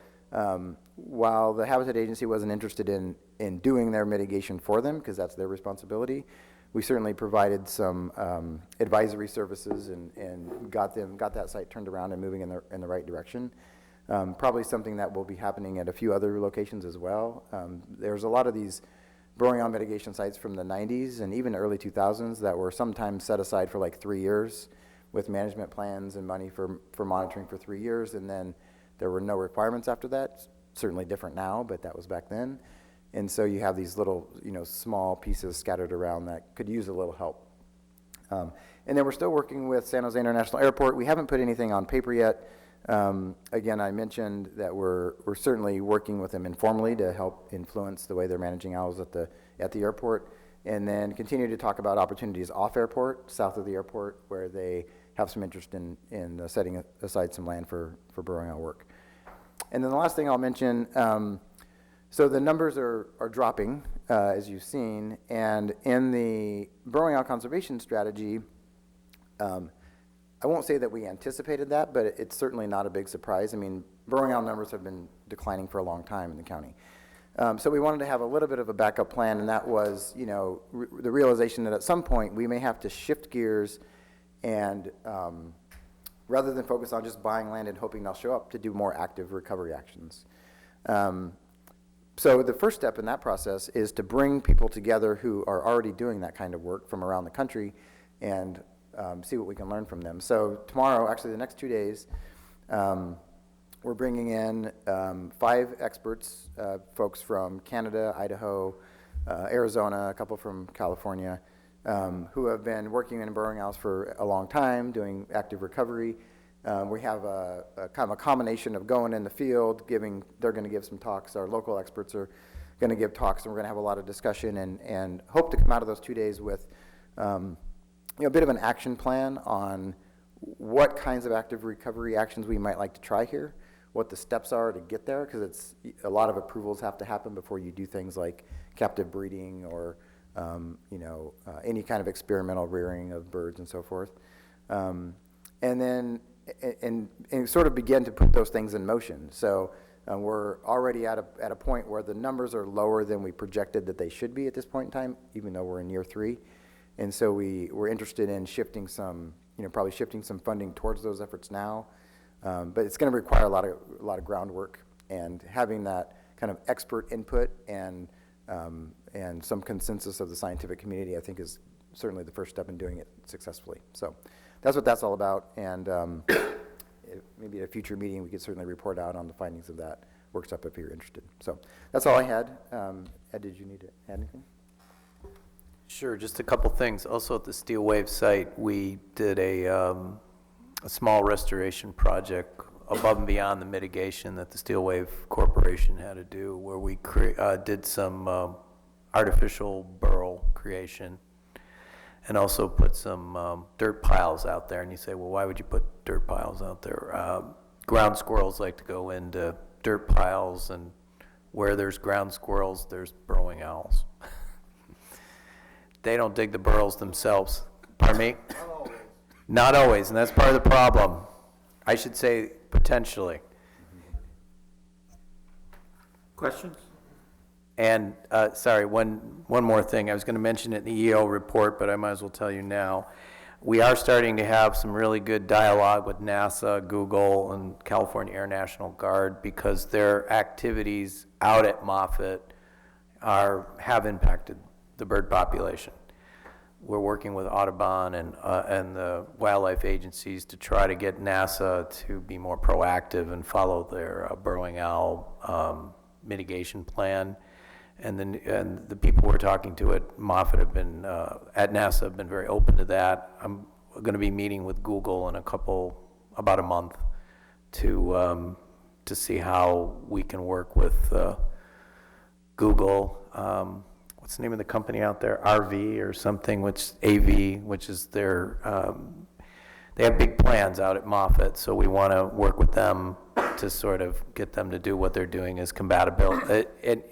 while the Habitat Agency wasn't interested in doing their mitigation for them, because that's their responsibility, we certainly provided some advisory services and got that site turned around and moving in the right direction. Probably something that will be happening at a few other locations as well. There's a lot of these burrowing owl mitigation sites from the 90s and even early 2000s that were sometimes set aside for like 3 years with management plans and money for monitoring for 3 years, and then there were no requirements after that. Certainly different now, but that was back then. And so you have these little, small pieces scattered around that could use a little help. And then we're still working with San Jose International Airport. We haven't put anything on paper yet. Again, I mentioned that we're certainly working with them informally to help influence the way they're managing owls at the airport, and then continue to talk about opportunities off airport, south of the airport, where they have some interest in setting aside some land for burrowing owl work. And then the last thing I'll mention, so the numbers are dropping, as you've seen, and in the burrowing owl conservation strategy, I won't say that we anticipated that, but it's certainly not a big surprise. I mean, burrowing owl numbers have been declining for a long time in the county. So we wanted to have a little bit of a backup plan, and that was, the realization that at some point we may have to shift gears and rather than focus on just buying land and hoping they'll show up, to do more active recovery actions. So the first step in that process is to bring people together who are already doing that kind of work from around the country and see what we can learn from them. So tomorrow, actually the next 2 days, we're bringing in 5 experts, folks from Canada, Idaho, Arizona, a couple from California, who have been working in burrowing owls for a long time, doing active recovery. We have a kind of a combination of going in the field, they're going to give some talks. Our local experts are going to give talks, and we're going to have a lot of discussion and hope to come out of those 2 days with a bit of an action plan on what kinds of active recovery actions we might like to try here, what the steps are to get there, because a lot of approvals have to happen before you do things like captive breeding or any kind of experimental rearing of birds and so forth. And then and sort of begin to put those things in motion. So we're already at a point where the numbers are lower than we projected that they should be at this point in time, even though we're in year 3. And so we're interested in shifting some, probably shifting some funding towards those efforts now. But it's going to require a lot of groundwork, and having that kind of expert input and some consensus of the scientific community, I think, is certainly the first step in doing it successfully. So that's what that's all about. And maybe at a future meeting, we could certainly report out on the findings of that workshop if you're interested. So that's all I had. Ed, did you need to add anything? Sure, just a couple things. Also at the Steel Wave site, we did a small restoration project above and beyond the mitigation that the Steel Wave Corporation had to do, where we did some artificial burrow creation. and also put some dirt piles out there. And you say, well, why would you put dirt piles out there? Ground squirrels like to go into dirt piles, and where there's ground squirrels, there's burrowing owls. They don't dig the burrows themselves. Pardon me? Not always. Not always, and that's part of the problem. I should say potentially. Questions? And, sorry, one more thing. I was going to mention it in the EO report, but I might as well tell you now. We are starting to have some really good dialogue with NASA, Google, and California Air National Guard, because their activities out at Moffett have impacted the bird population. We're working with Audubon and the wildlife agencies to try to get NASA to be more proactive and follow their burrowing owl mitigation plan. And the people we're talking to at Moffett have been, at NASA, have been very open to that. I'm going to be meeting with Google in about a month to see how we can work with Google. What's the name of the company out there? RV or something, AV, which is their, they have big plans out at Moffett, so we want to work with them to sort of get them to do what they're doing as compatible.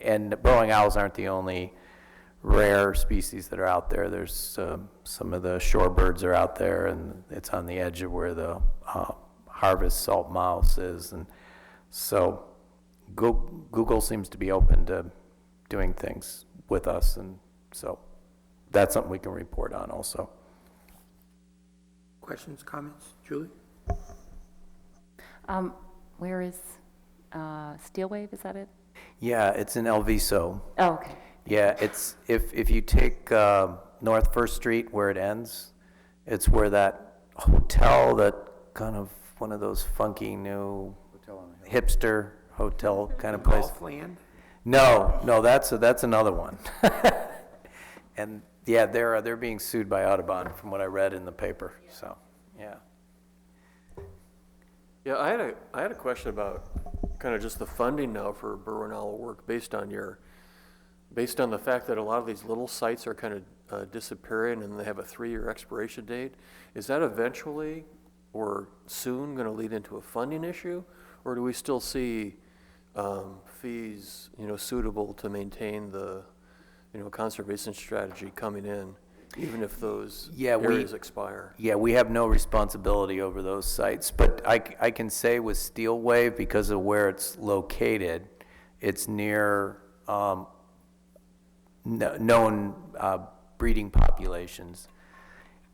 And burrowing owls aren't the only rare species that are out there. There's some of the shorebirds are out there, and it's on the edge of where the harvest salt mouse is. And so Google seems to be open to doing things with us, and so that's something we can report on also. Questions, comments? Julie? Where is Steel Wave, is that it? Yeah, it's in El Viso. Oh, okay. Yeah, it's, if you take North First Street where it ends, it's where that hotel, that kind of one of those funky new hipster hotel kind of place. Golfland? No, that's another one. And yeah, they're being sued by Audubon from what I read in the paper. So, yeah. Yeah, I had a question about kind of just the funding now for burrowing owl work based on the fact that a lot of these little sites are kind of disappearing and they have a 3-year expiration date. Is that eventually or soon going to lead into a funding issue, or do we still see fees, suitable to maintain the, conservation strategy coming in, even if those areas expire? Yeah, we have no responsibility over those sites, but I can say with Steel Wave, because of where it's located, it's near known breeding populations,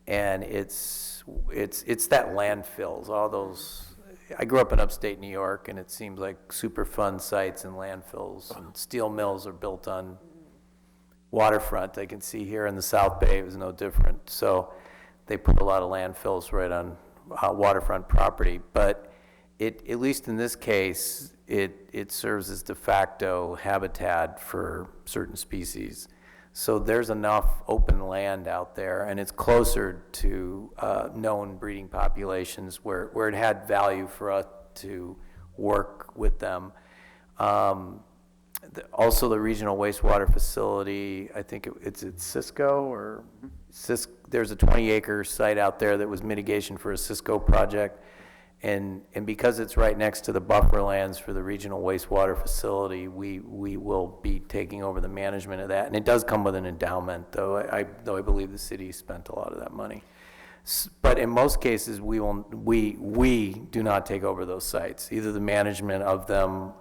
and it's that landfills, all those. I grew up in upstate New York, and it seems like super fun sites and landfills, and steel mills are built on waterfront. I can see here in the South Bay it was no different. So they put a lot of landfills right on waterfront property. But at least in this case, it serves as de facto habitat for certain species. So there's enough open land out there, and it's closer to known breeding populations where it had value for us to work with them. Also, the regional wastewater facility, I think it's at Cisco, or there's a 20-acre site out there that was mitigation for a Cisco project. And because it's right next to the buffer lands for the regional wastewater facility, we will be taking over the management of that. And it does come with an endowment, though I believe the city spent a lot of that money. But in most cases, we do not take over those sites, either the management of them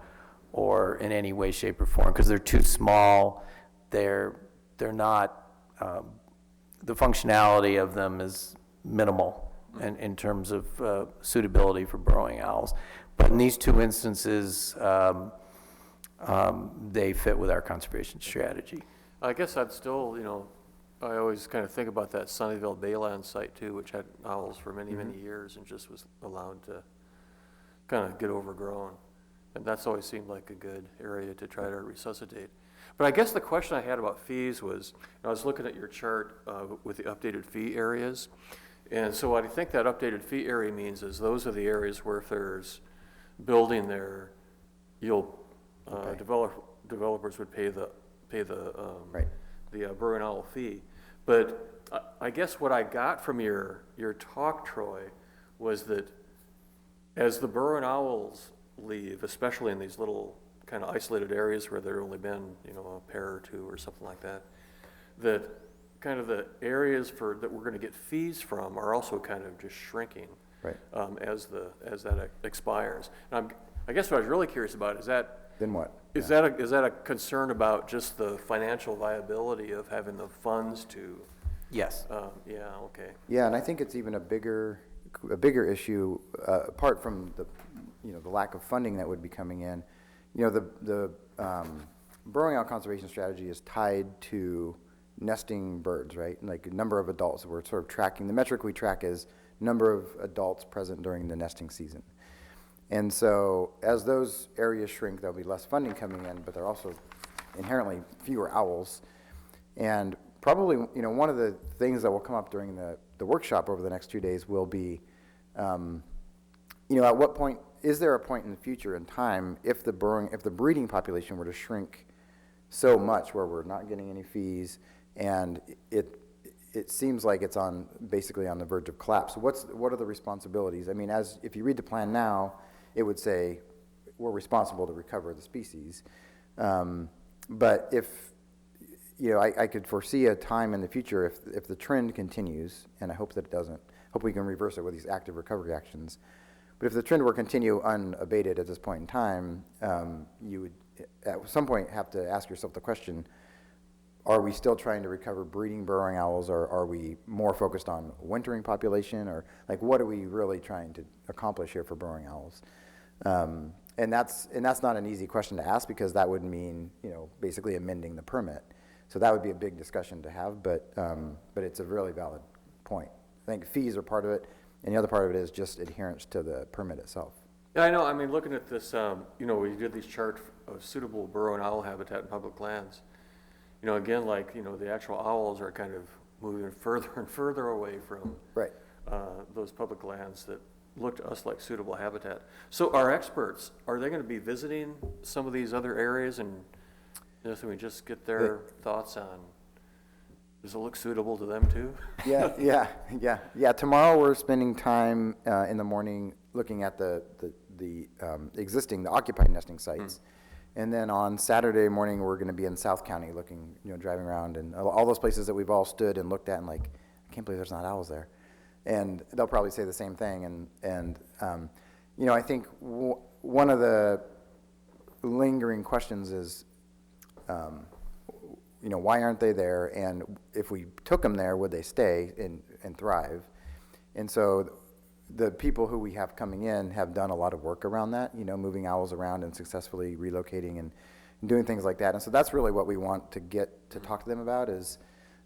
or in any way, shape, or form, because they're too small. They're not, the functionality of them is minimal in terms of suitability for burrowing owls. But in these two instances, they fit with our conservation strategy. I guess I'd still, I always kind of think about that Sunnyvale Bayland site too, which had owls for many, many years and just was allowed to kind of get overgrown. And that's always seemed like a good area to try to resuscitate. But I guess the question I had about fees was, I was looking at your chart with the updated fee areas. And so what I think that updated fee area means is those are the areas where if there's building there, developers would pay the right. the burrowing owl fee. But I guess what I got from your talk, Troy, was that as the burrowing owls leave, especially in these little kind of isolated areas where there only been, a pair or two or something like that, that kind of the areas that we're going to get fees from are also kind of just shrinking. Right. As that expires. And I guess what I was really curious about is that. Then what? Is that a concern about just the financial viability of having the funds to? Yes. Yeah. Okay. Yeah, and I think it's even a bigger issue, apart from the lack of funding that would be coming in. The burrowing owl conservation strategy is tied to nesting birds, right? Like a number of adults. We're sort of tracking, the metric we track is number of adults present during the nesting season. And so as those areas shrink, there'll be less funding coming in, but there are also inherently fewer owls. And probably, one of the things that will come up during the workshop over the next 2 days will be, at what point, is there a point in the future in time if the breeding population were to shrink so much where we're not getting any fees and it seems like it's basically on the verge of collapse. So what are the responsibilities? I mean, if you read the plan now, it would say we're responsible to recover the species. But if, I could foresee a time in the future if the trend continues, and I hope that it doesn't, hope we can reverse it with these active recovery actions. But if the trend were to continue unabated at this point in time, you would at some point have to ask yourself the question, are we still trying to recover breeding burrowing owls, or are we more focused on wintering population, or like what are we really trying to accomplish here for burrowing owls? And that's not an easy question to ask, because that would mean basically amending the permit. So that would be a big discussion to have, but it's a really valid point. I think fees are part of it, and the other part of it is just adherence to the permit itself. Yeah, I know. I mean, looking at this, we did these charts of suitable burrowing owl habitat in public lands. Again, the actual owls are kind of moving further and further away from right. Those public lands that look to us like suitable habitat. So our experts, are they going to be visiting some of these other areas, and so we just get their thoughts on, does it look suitable to them too? Yeah. Tomorrow we're spending time in the morning looking at the existing, the occupied nesting sites. And then on Saturday morning, we're going to be in South County looking, driving around, and all those places that we've all stood and looked at and like, I can't believe there's not owls there. And they'll probably say the same thing. And I think one of the lingering questions is, why aren't they there? And if we took them there, would they stay and thrive? And so the people who we have coming in have done a lot of work around that, moving owls around and successfully relocating and doing things like that. And so that's really what we want to get to talk to them about is,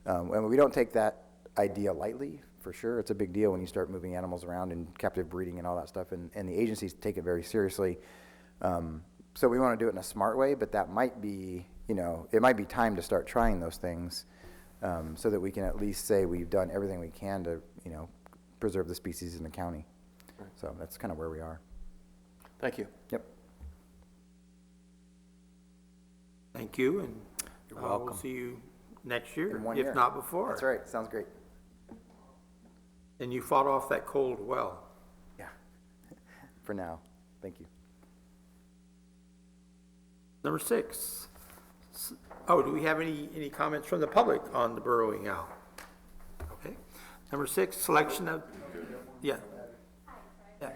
and we don't take that idea lightly, for sure. It's a big deal when you start moving animals around and captive breeding and all that stuff, and the agencies take it very seriously. So we want to do it in a smart way, but that might be, it might be time to start trying those things so that we can at least say we've done everything we can to, preserve the species in the county. Right. So that's kind of where we are. Thank you. Yep. Thank you, and you're welcome. We'll see you next year, if not before. That's right. Sounds great. And you fought off that cold well. Yeah. For now. Thank you. Number 6. Oh, do we have any comments from the public on the burrowing owl? Okay. Number 6, selection of, yeah. Yeah.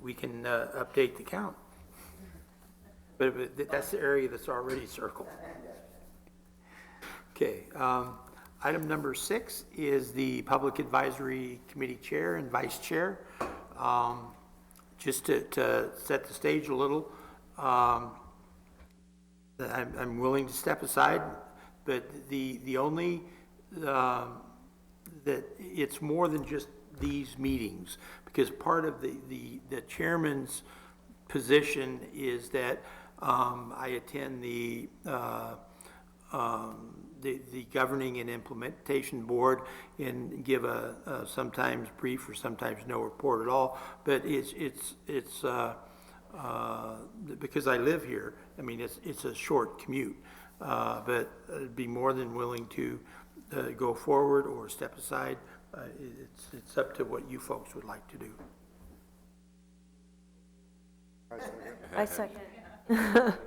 We can update the count. But that's the area that's already circled. Okay. Item number 6 is the Public Advisory Committee Chair and Vice Chair. Just to set the stage a little, I'm willing to step aside, but the only, that it's more than just these meetings, because part of the chairman's position is that I attend the governing and implementation board and give a sometimes brief or sometimes no report at all. But it's because I live here, I mean, it's a short commute. But I'd be more than willing to go forward or step aside. It's up to what you folks would like to do. I second. Both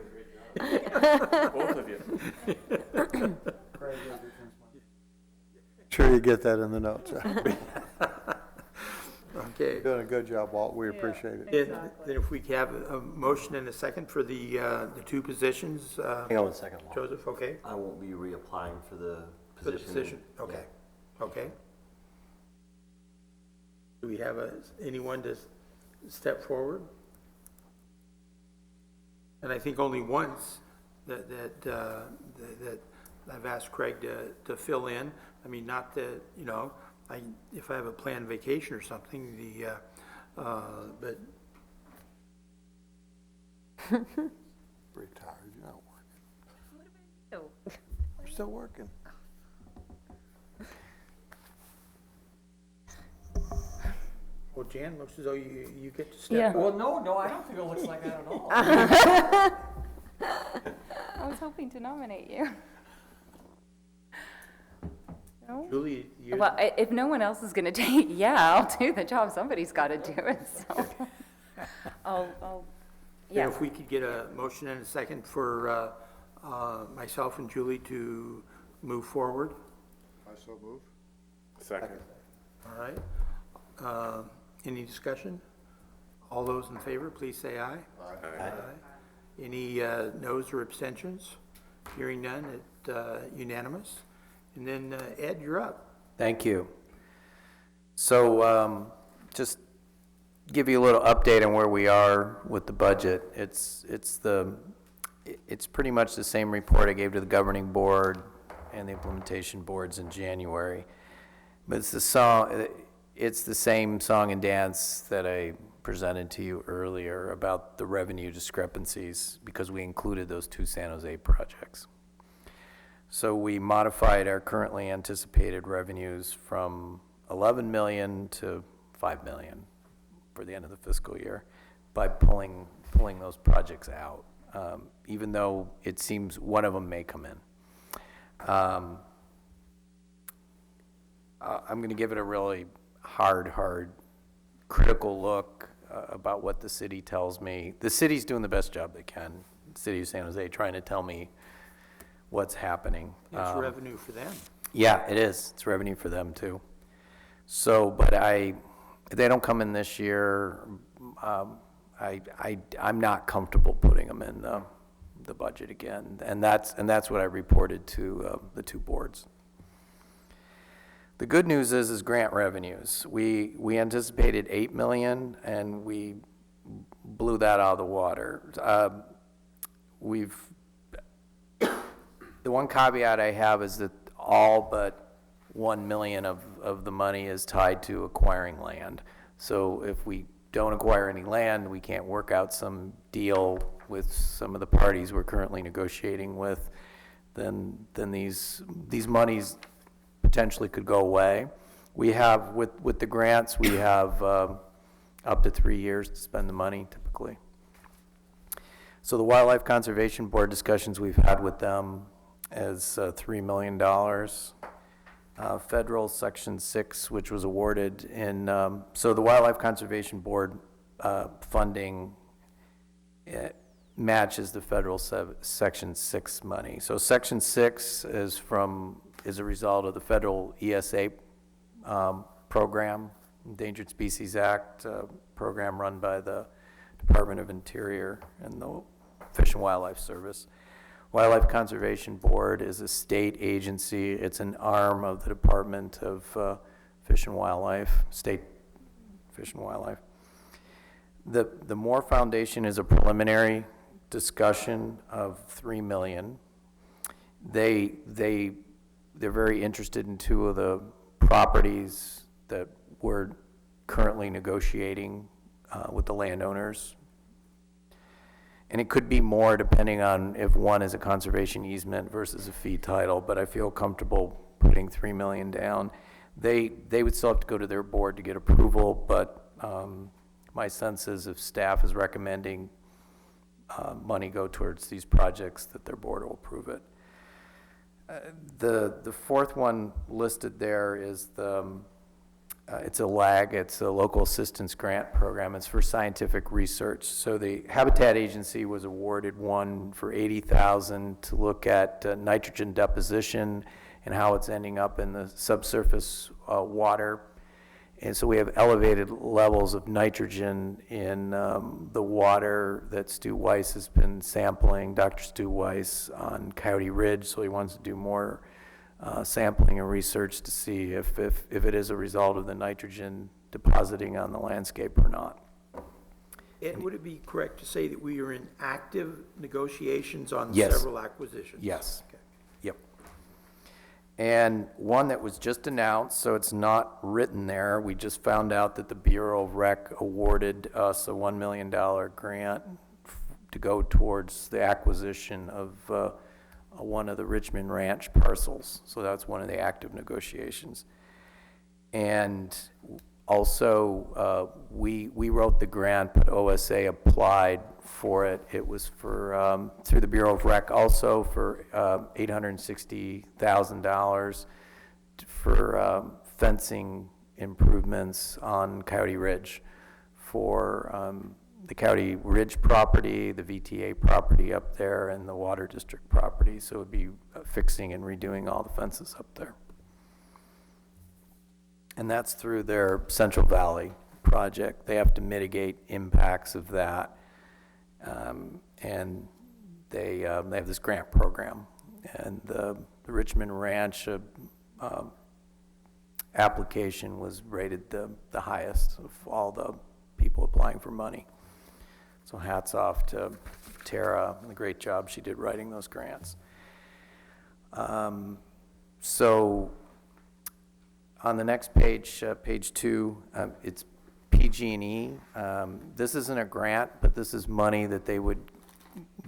of you. Sure you get that in the notes. Okay. Doing a good job, Walt. We appreciate it. Then if we could have a motion and a second for the two positions. Hang on one second, Walt. Joseph, okay? I won't be reapplying for the For the position. position, okay, okay. Do we have anyone to step forward? And I think only once that I've asked Craig to fill in. I mean, not that, you know, if I have a planned vacation or something, but. Retired, you're not working. You're still working. Well, Jan, looks as though you get to step Yeah. up. Well, no, I don't think it looks like that at all. I was hoping to nominate you. No? Julie, you. Well, if no one else is going to take, yeah, I'll do the job. Somebody's got to do it, so. I'll, Yeah, yeah. if we could get a motion and a second for myself and Julie to move forward. I so move. Second. All right. Any discussion? All those in favor, please say aye. Aye. Any noes or abstentions? Hearing none, unanimous. And then Ed, you're up. Thank you. So just give you a little update on where we are with the budget. It's pretty much the same report I gave to the governing board and the implementation boards in January. But it's the same song and dance that I presented to you earlier about the revenue discrepancies because we included those two San Jose projects. So we modified our currently anticipated revenues from 11 million to 5 million for the end of the fiscal year by pulling those projects out, even though it seems one of them may come in. I'm going to give it a really hard, critical look about what the city tells me. The city's doing the best job they can, the city of San Jose, trying to tell me what's happening. It's revenue for them. Yeah, it is. It's revenue for them too. So, but if they don't come in this year, I'm not comfortable putting them in the budget again, and that's what I reported to the two boards. The good news is grant revenues. We anticipated 8 million, and we blew that out of the water. The one caveat I have is that all but 1 million of the money is tied to acquiring land. So if we don't acquire any land, we can't work out some deal with some of the parties we're currently negotiating with, then these monies potentially could go away. We have, with the grants, we have up to 3 years to spend the money typically. So the Wildlife Conservation Board discussions we've had with them is $3 million. Federal Section 6, which was awarded in, so the Wildlife Conservation Board funding matches the federal Section 6 money. So Section 6 is a result of the federal ESA program, Endangered Species Act program run by the Department of Interior and the Fish and Wildlife Service. Wildlife Conservation Board is a state agency. It's an arm of the Department of Fish and Wildlife, State Fish and Wildlife. The Moore Foundation is a preliminary discussion of $3 million. They're very interested in two of the properties that we're currently negotiating with the landowners. And it could be more depending on if one is a conservation easement versus a fee title, but I feel comfortable putting 3 million down. They would still have to go to their board to get approval, but my sense is if staff is recommending money go towards these projects, that their board will approve it. The fourth one listed there is it's a LAG, it's a Local Assistance Grant Program. It's for scientific research. So the Habitat Agency was awarded one for $80,000 to look at nitrogen deposition and how it's ending up in the subsurface water. And so we have elevated levels of nitrogen in the water that Stu Weiss has been sampling, Dr. Stu Weiss on Coyote Ridge. So he wants to do more sampling and research to see if it is a result of the nitrogen depositing on the landscape or not. And would it be correct to say that we are in active negotiations on Yes. several acquisitions? Yes. Okay. Yep. And one that was just announced, so it's not written there, we just found out that the Bureau of Rec awarded us a $1 million grant to go towards the acquisition of one of the Richmond Ranch parcels. So that's one of the active negotiations. And also, we wrote the grant, but OSA applied for it. It was for, through the Bureau of Rec also for $860,000 for fencing improvements on Coyote Ridge for the Coyote Ridge property, the VTA property up there, and the Water District property. So it would be fixing and redoing all the fences up there. And that's through their Central Valley project. They have to mitigate impacts of that. And they have this grant program. And the Richmond Ranch application was rated the highest of all the people applying for money. So hats off to Tara and the great job she did writing those grants. So on the next page, page 2, it's PG&E. This isn't a grant, but this is money that they would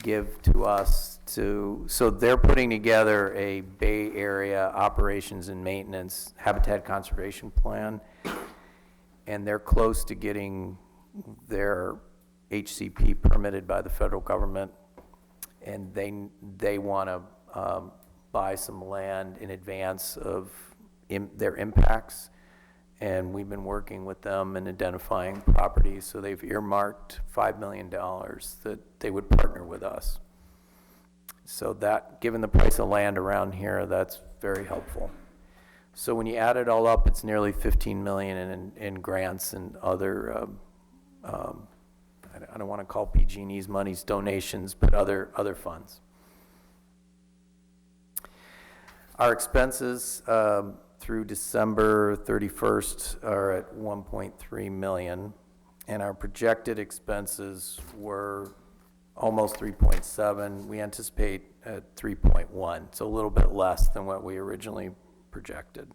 give to us so they're putting together a Bay Area operations and maintenance habitat conservation plan, and they're close to getting their HCP permitted by the federal government, and they want to buy some land in advance of their impacts, and we've been working with them and identifying properties. So they've earmarked $5 million that they would partner with us. So that, given the price of land around here, that's very helpful. So when you add it all up, it's nearly $15 million in grants and other, I don't want to call PG&E's monies donations, but other funds. Our expenses through December 31st are at 1.3 million, and our projected expenses were almost 3.7. We anticipate at 3.1, so a little bit less than what we originally projected.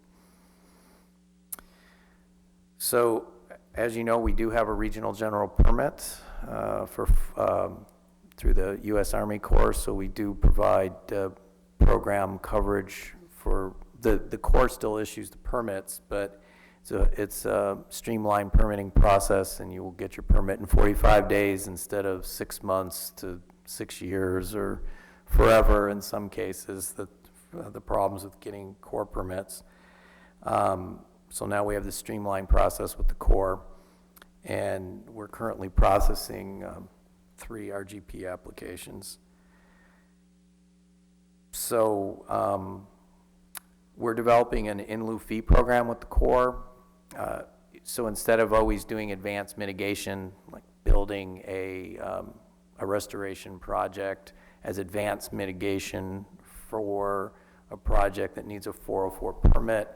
So, as you know, we do have a regional general permit through the U.S. Army Corps, so we do provide program coverage for the Corps still issues the permits, but it's a streamlined permitting process, and you will get your permit in 45 days instead of 6 months to 6 years or forever in some cases, the problems with getting Corps permits. So now we have this streamlined process with the Corps, and we're currently processing 3 RGP applications. So we're developing an in-lieu fee program with the Corps. So instead of always doing advanced mitigation, like building a restoration project as advanced mitigation for a project that needs a 404 permit,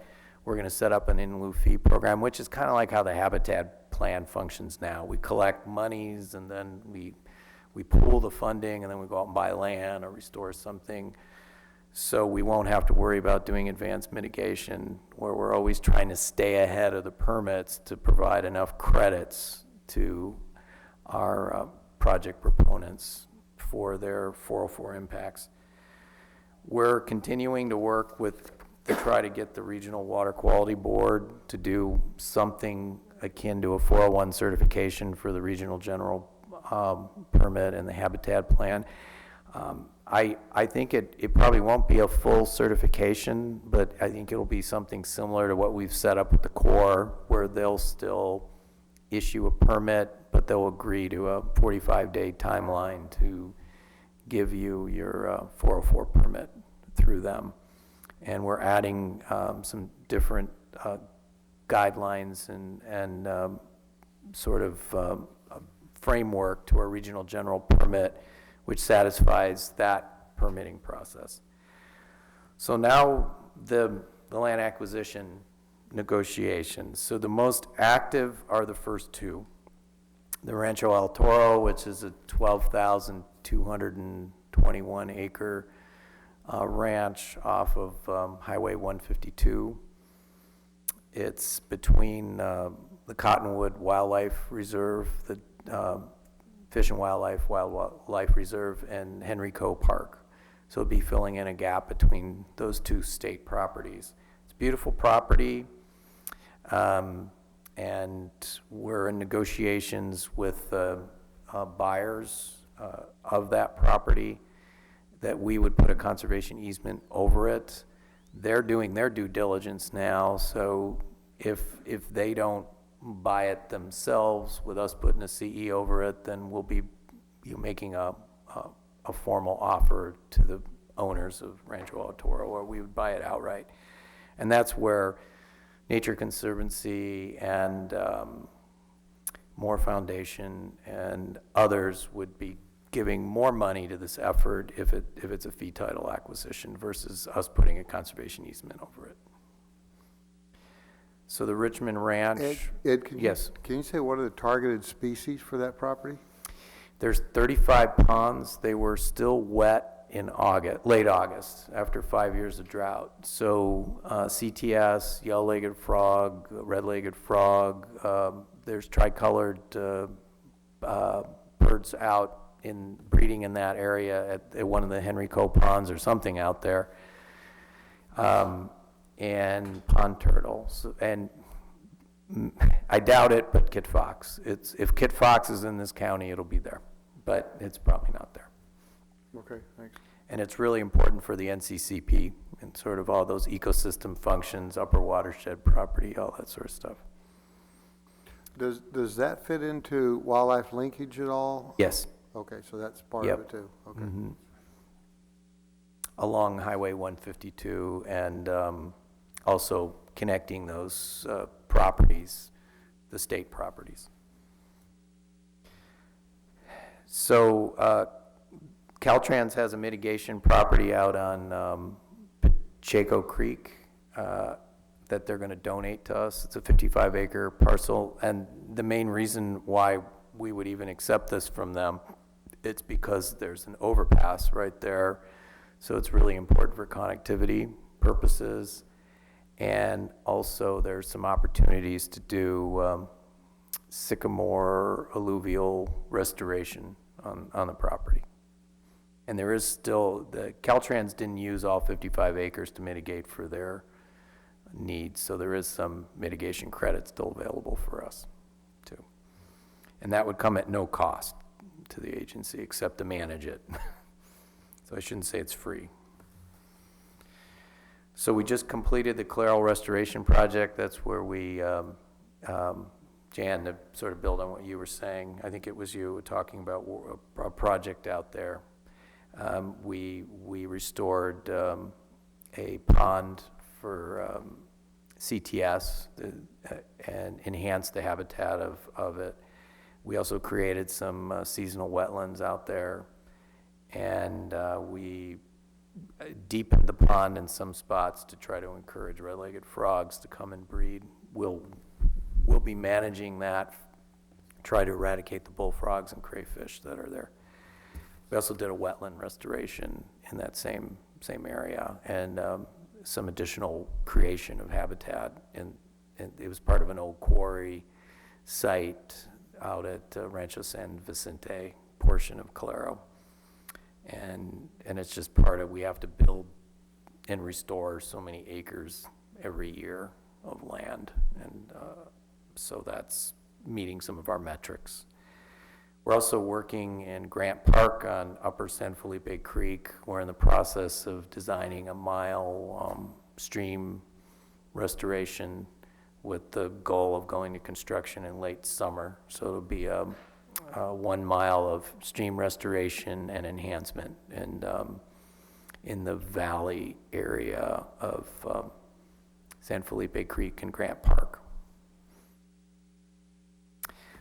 we're going to set up an in-lieu fee program, which is kind of like how the habitat plan functions now. We collect monies, and then we pool the funding, and then we go out and buy land or restore something. So we won't have to worry about doing advanced mitigation, where we're always trying to stay ahead of the permits to provide enough credits to our project proponents for their 404 impacts. We're continuing to work to try to get the Regional Water Quality Board to do something akin to a 401 certification for the Regional General Permit and the Habitat Plan. I think it probably won't be a full certification, but I think it'll be something similar to what we've set up with the Corps, where they'll still issue a permit, but they'll agree to a 45-day timeline to give you your 404 permit through them. And we're adding some different guidelines and sort of a framework to our regional general permit, which satisfies that permitting process. So now the land acquisition negotiations. So the most active are the first two. The Rancho El Toro, which is a 12,221 acre ranch off of Highway 152. It's between the Cottonwood Wildlife Reserve, the Fish and Wildlife Reserve, and Henrico Park. So it'll be filling in a gap between those two state properties. It's a beautiful property, and we're in negotiations with buyers of that property that we would put a conservation easement over it. They're doing their due diligence now, so if they don't buy it themselves with us putting a CE over it, then we'll be making a formal offer to the owners of Rancho El Toro, or we would buy it outright. And that's where Nature Conservancy and Moore Foundation and others would be giving more money to this effort if it's a fee title acquisition versus us putting a conservation easement over it. So the Richmond Ranch. Ed, yes. Can you say what are the targeted species for that property? There's 35 ponds. They were still wet in late August, after 5 years of drought. So CTS, yellow-legged frog, red-legged frog. There's tricolored birds out in breeding in that area at one of the Henrico ponds or something out there. And pond turtles, and I doubt it, but kit fox. If kit fox is in this county, it'll be there, but it's probably not there. Okay, thanks. And it's really important for the NCCP and sort of all those ecosystem functions, upper watershed property, all that sort of stuff. Does that fit into wildlife linkage at all? Yes. Okay, so that's part Yep. of it too. Okay. Mm-hmm. Along Highway 152 and also connecting those properties, the state properties. So Caltrans has a mitigation property out on Pacheco Creek that they're going to donate to us. It's a 55-acre parcel, and the main reason why we would even accept this from them, it's because there's an overpass right there, so it's really important for connectivity purposes. And also there's some opportunities to do sycamore alluvial restoration on the property. And there is still, the Caltrans didn't use all 55 acres to mitigate for their needs, so there is some mitigation credit still available for us too. And that would come at no cost to the agency except to manage it. So I shouldn't say it's free. So we just completed the Clara restoration project. That's where we, Jan, to sort of build on what you were saying, I think it was you talking about a project out there. We restored a pond for CTS and enhanced the habitat of it. We also created some seasonal wetlands out there, and we deepened the pond in some spots to try to encourage red-legged frogs to come and breed. We'll be managing that, try to eradicate the bullfrogs and crayfish that are there. We also did a wetland restoration in that same area, and some additional creation of habitat. And it was part of an old quarry site out at Rancho San Vicente portion of Clara. And it's just part of, we have to build and restore so many acres every year of land. And so that's meeting some of our metrics. We're also working in Grant Park on Upper San Felipe Creek. We're in the process of designing a mile stream restoration with the goal of going to construction in late summer. So it'll be a 1 mile of stream restoration and enhancement and in the valley area of San Felipe Creek and Grant Park.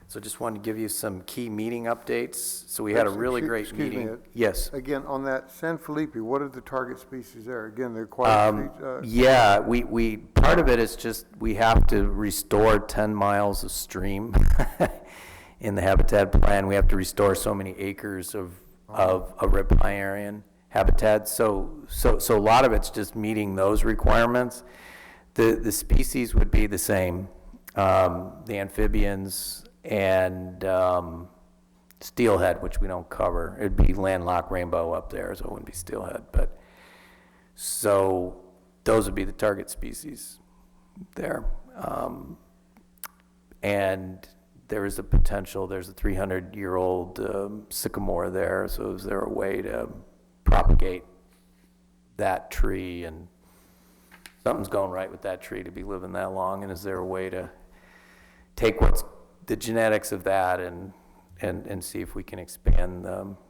So just wanted to give you some key meeting updates. So we had a really great Excuse me, meeting. Ed. Yes. Again, on that San Felipe, what are the target species there? Again, the aquatic Yeah, we part of it is just we have to restore 10 miles of stream in the habitat plan. We have to restore so many acres of a riparian habitat. So a lot of it's just meeting those requirements. The species would be the same, the amphibians and steelhead, which we don't cover. It'd be landlocked rainbow up there, so it wouldn't be steelhead. But so those would be the target species there. And there is a potential, there's a 300-year-old sycamore there, so is there a way to propagate that tree? And something's going right with that tree to be living that long, and is there a way to take what's the genetics of that and see if we can expand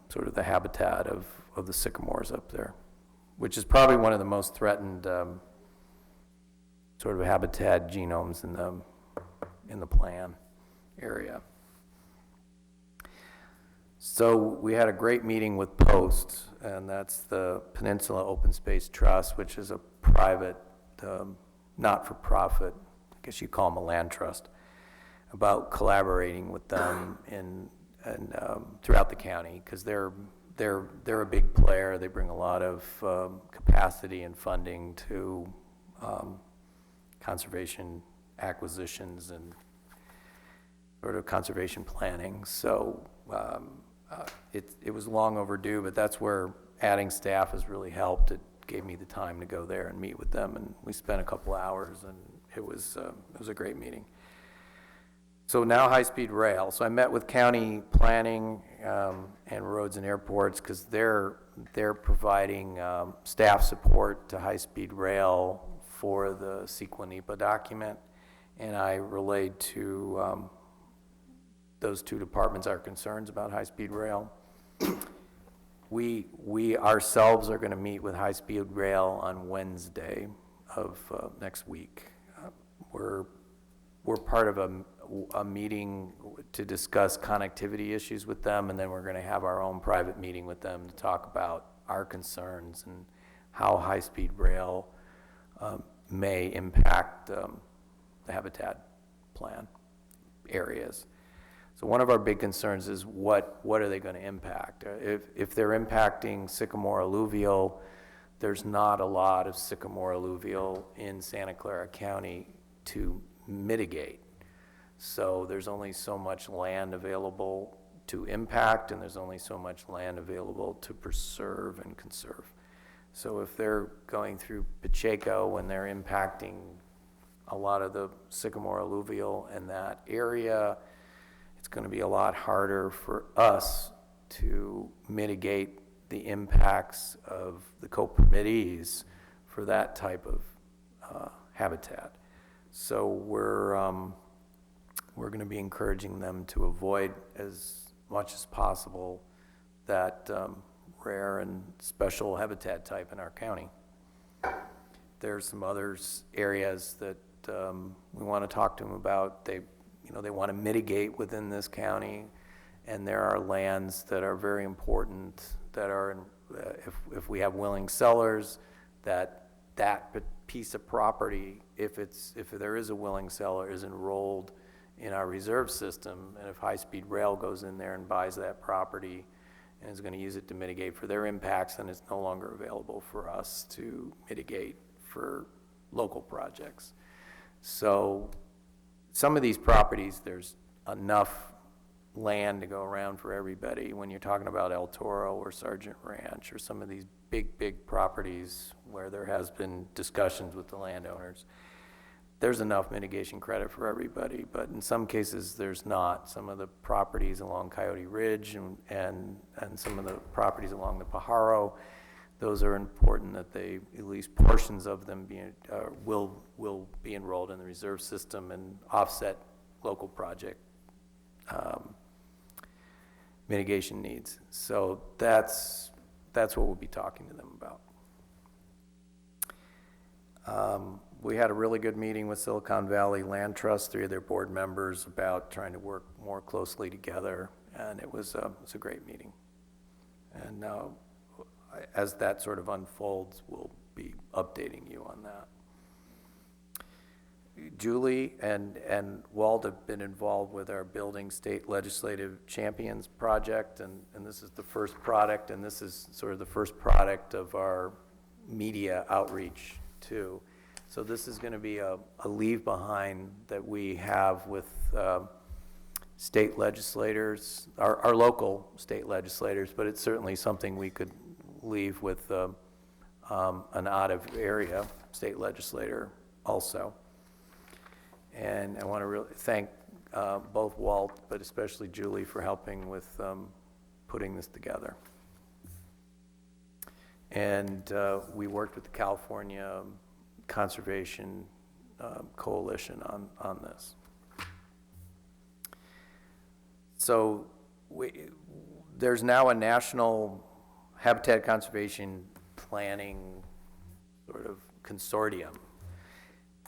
sort of the habitat of the sycamores up there, which is probably one of the most threatened sort of habitat genomes in the plan area. So we had a great meeting with POST, and that's the Peninsula Open Space Trust, which is a private, not-for-profit, I guess you call them a land trust, about collaborating with them in throughout the county, because they're a big player. They bring a lot of capacity and funding to conservation acquisitions and sort of conservation planning. So it was long overdue, but that's where adding staff has really helped. It gave me the time to go there and meet with them, and we spent a couple hours, and it was a great meeting. So now high-speed rail. So I met with county planning and roads and airports, because they're providing staff support to high-speed rail for the CEQA NEPA document, and I relayed to those two departments our concerns about high-speed rail. We ourselves are going to meet with high-speed rail on Wednesday of next week. We're part of a meeting to discuss connectivity issues with them, and then we're going to have our own private meeting with them to talk about our concerns and how high-speed rail may impact the habitat plan areas. So one of our big concerns is what are they going to impact? If they're impacting sycamore alluvial, there's not a lot of sycamore alluvial in Santa Clara County to mitigate. So there's only so much land available to impact, and there's only so much land available to preserve and conserve. So if they're going through Pacheco and they're impacting a lot of the sycamore alluvial in that area, it's going to be a lot harder for us to mitigate the impacts of the co-permittees for that type of habitat. So we're going to be encouraging them to avoid as much as possible that rare and special habitat type in our county. There's some other areas that we want to talk to them about. They want to mitigate within this county, and there are lands that are very important that are, if we have willing sellers, that piece of property, if there is a willing seller, is enrolled in our reserve system, and if high-speed rail goes in there and buys that property and is going to use it to mitigate for their impacts, then it's no longer available for us to mitigate for local projects. So some of these properties, there's enough land to go around for everybody. When you're talking about El Toro or Sargent Ranch or some of these big properties where there has been discussions with the landowners, there's enough mitigation credit for everybody, but in some cases there's not. Some of the properties along Coyote Ridge and some of the properties along the Pajaro, those are important that they, at least portions of them will be enrolled in the reserve system and offset local project mitigation needs. So that's what we'll be talking to them about. We had a really good meeting with Silicon Valley Land Trust, 3 of their board members, about trying to work more closely together, and it was a great meeting. And as that sort of unfolds, we'll be updating you on that. Julie and Walt have been involved with our Building State Legislative Champions project, and this is the first product, and this is sort of the first product of our media outreach too. So this is going to be a leave behind that we have with state legislators, our local state legislators, but it's certainly something we could leave with an out-of-area state legislator also. And I want to really thank both Walt, but especially Julie, for helping with putting this together. And we worked with the California Conservation Coalition on this. So there's now a national habitat conservation planning sort of consortium.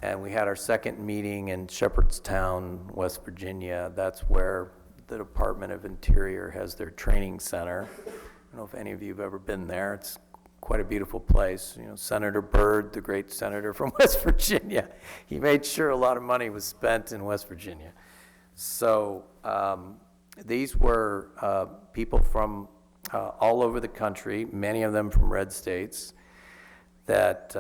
And we had our second meeting in Shepherdstown, West Virginia. That's where the Department of Interior has their training center. I don't know if any of you have ever been there. It's quite a beautiful place. You know, Senator Byrd, the great senator from West Virginia, he made sure a lot of money was spent in West Virginia. So these were people from all over the country, many of them from red states, that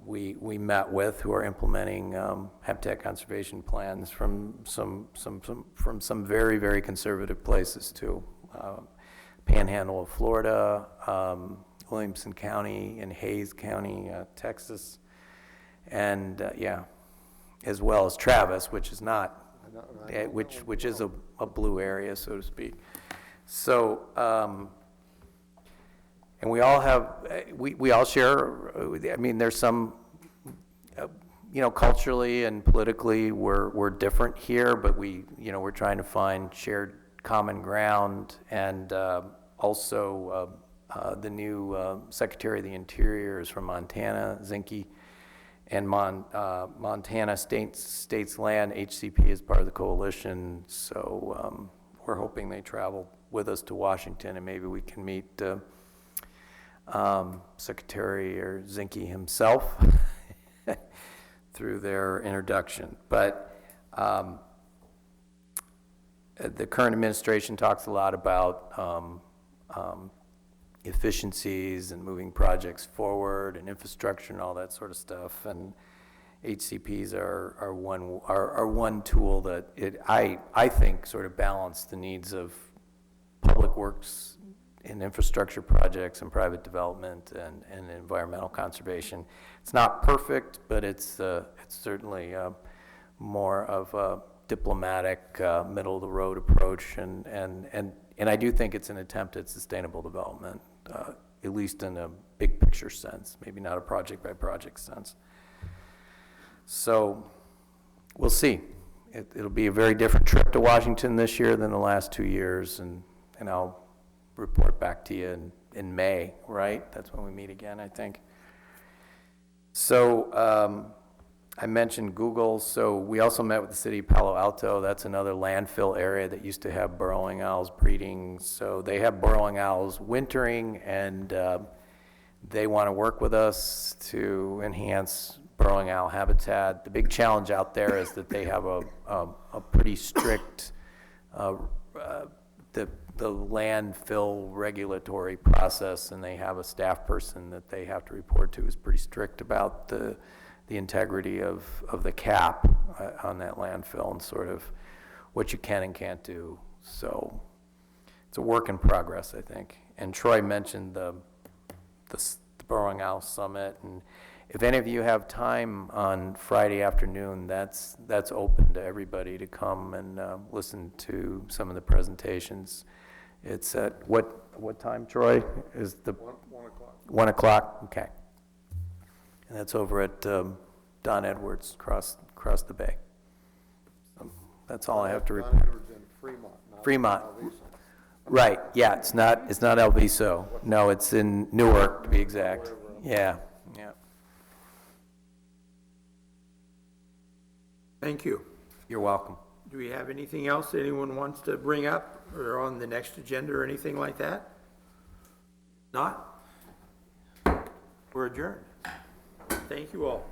we met with, who are implementing habitat conservation plans from some very, very conservative places too. Panhandle of Florida, Williamson County and Hayes County, Texas, and as well as Travis, which is not, which is a blue area, so to speak. So, and we all have, we all share, I mean, there's some, you know, culturally and politically we're different here, but we're trying to find shared common ground. And also the new Secretary of the Interior is from Montana, Zinke, and Montana States Land, HCP, is part of the coalition. So we're hoping they travel with us to Washington, and maybe we can meet Secretary or Zinke himself through their introduction. But the current administration talks a lot about efficiencies and moving projects forward and infrastructure and all that sort of stuff. And HCPs are one tool that I think sort of balance the needs of public works and infrastructure projects and private development and environmental conservation. It's not perfect, but it's certainly more of a diplomatic, middle of the road approach, and I do think it's an attempt at sustainable development, at least in a big picture sense, maybe not a project by project sense. So we'll see. It'll be a very different trip to Washington this year than the last 2 years, and I'll report back to you in May, right? That's when we meet again, I think. So I mentioned Google. So we also met with the city of Palo Alto. That's another landfill area that used to have burrowing owls breeding. So they have burrowing owls wintering, and they want to work with us to enhance burrowing owl habitat. The big challenge out there is that they have a pretty strict the landfill regulatory process, and they have a staff person that they have to report to who's pretty strict about the integrity of the cap on that landfill and sort of what you can and can't do. So it's a work in progress, I think. And Troy mentioned the Burrowing Owl Summit, and if any of you have time on Friday afternoon, that's open to everybody to come and listen to some of the presentations. It's at what time, Troy? Is the 1 o'clock. 1 o'clock? Okay. And that's over at Don Edwards, across the bay. So that's all I have to report. Don Edwards in Fremont, not Fremont. Alvisa. Right, yeah, it's not El Viso. No, it's in Newark, to be exact. Yeah, yeah. Thank you. You're welcome. Do we have anything else that anyone wants to bring up or on the next agenda or anything like that? Not? We're adjourned. Thank you all.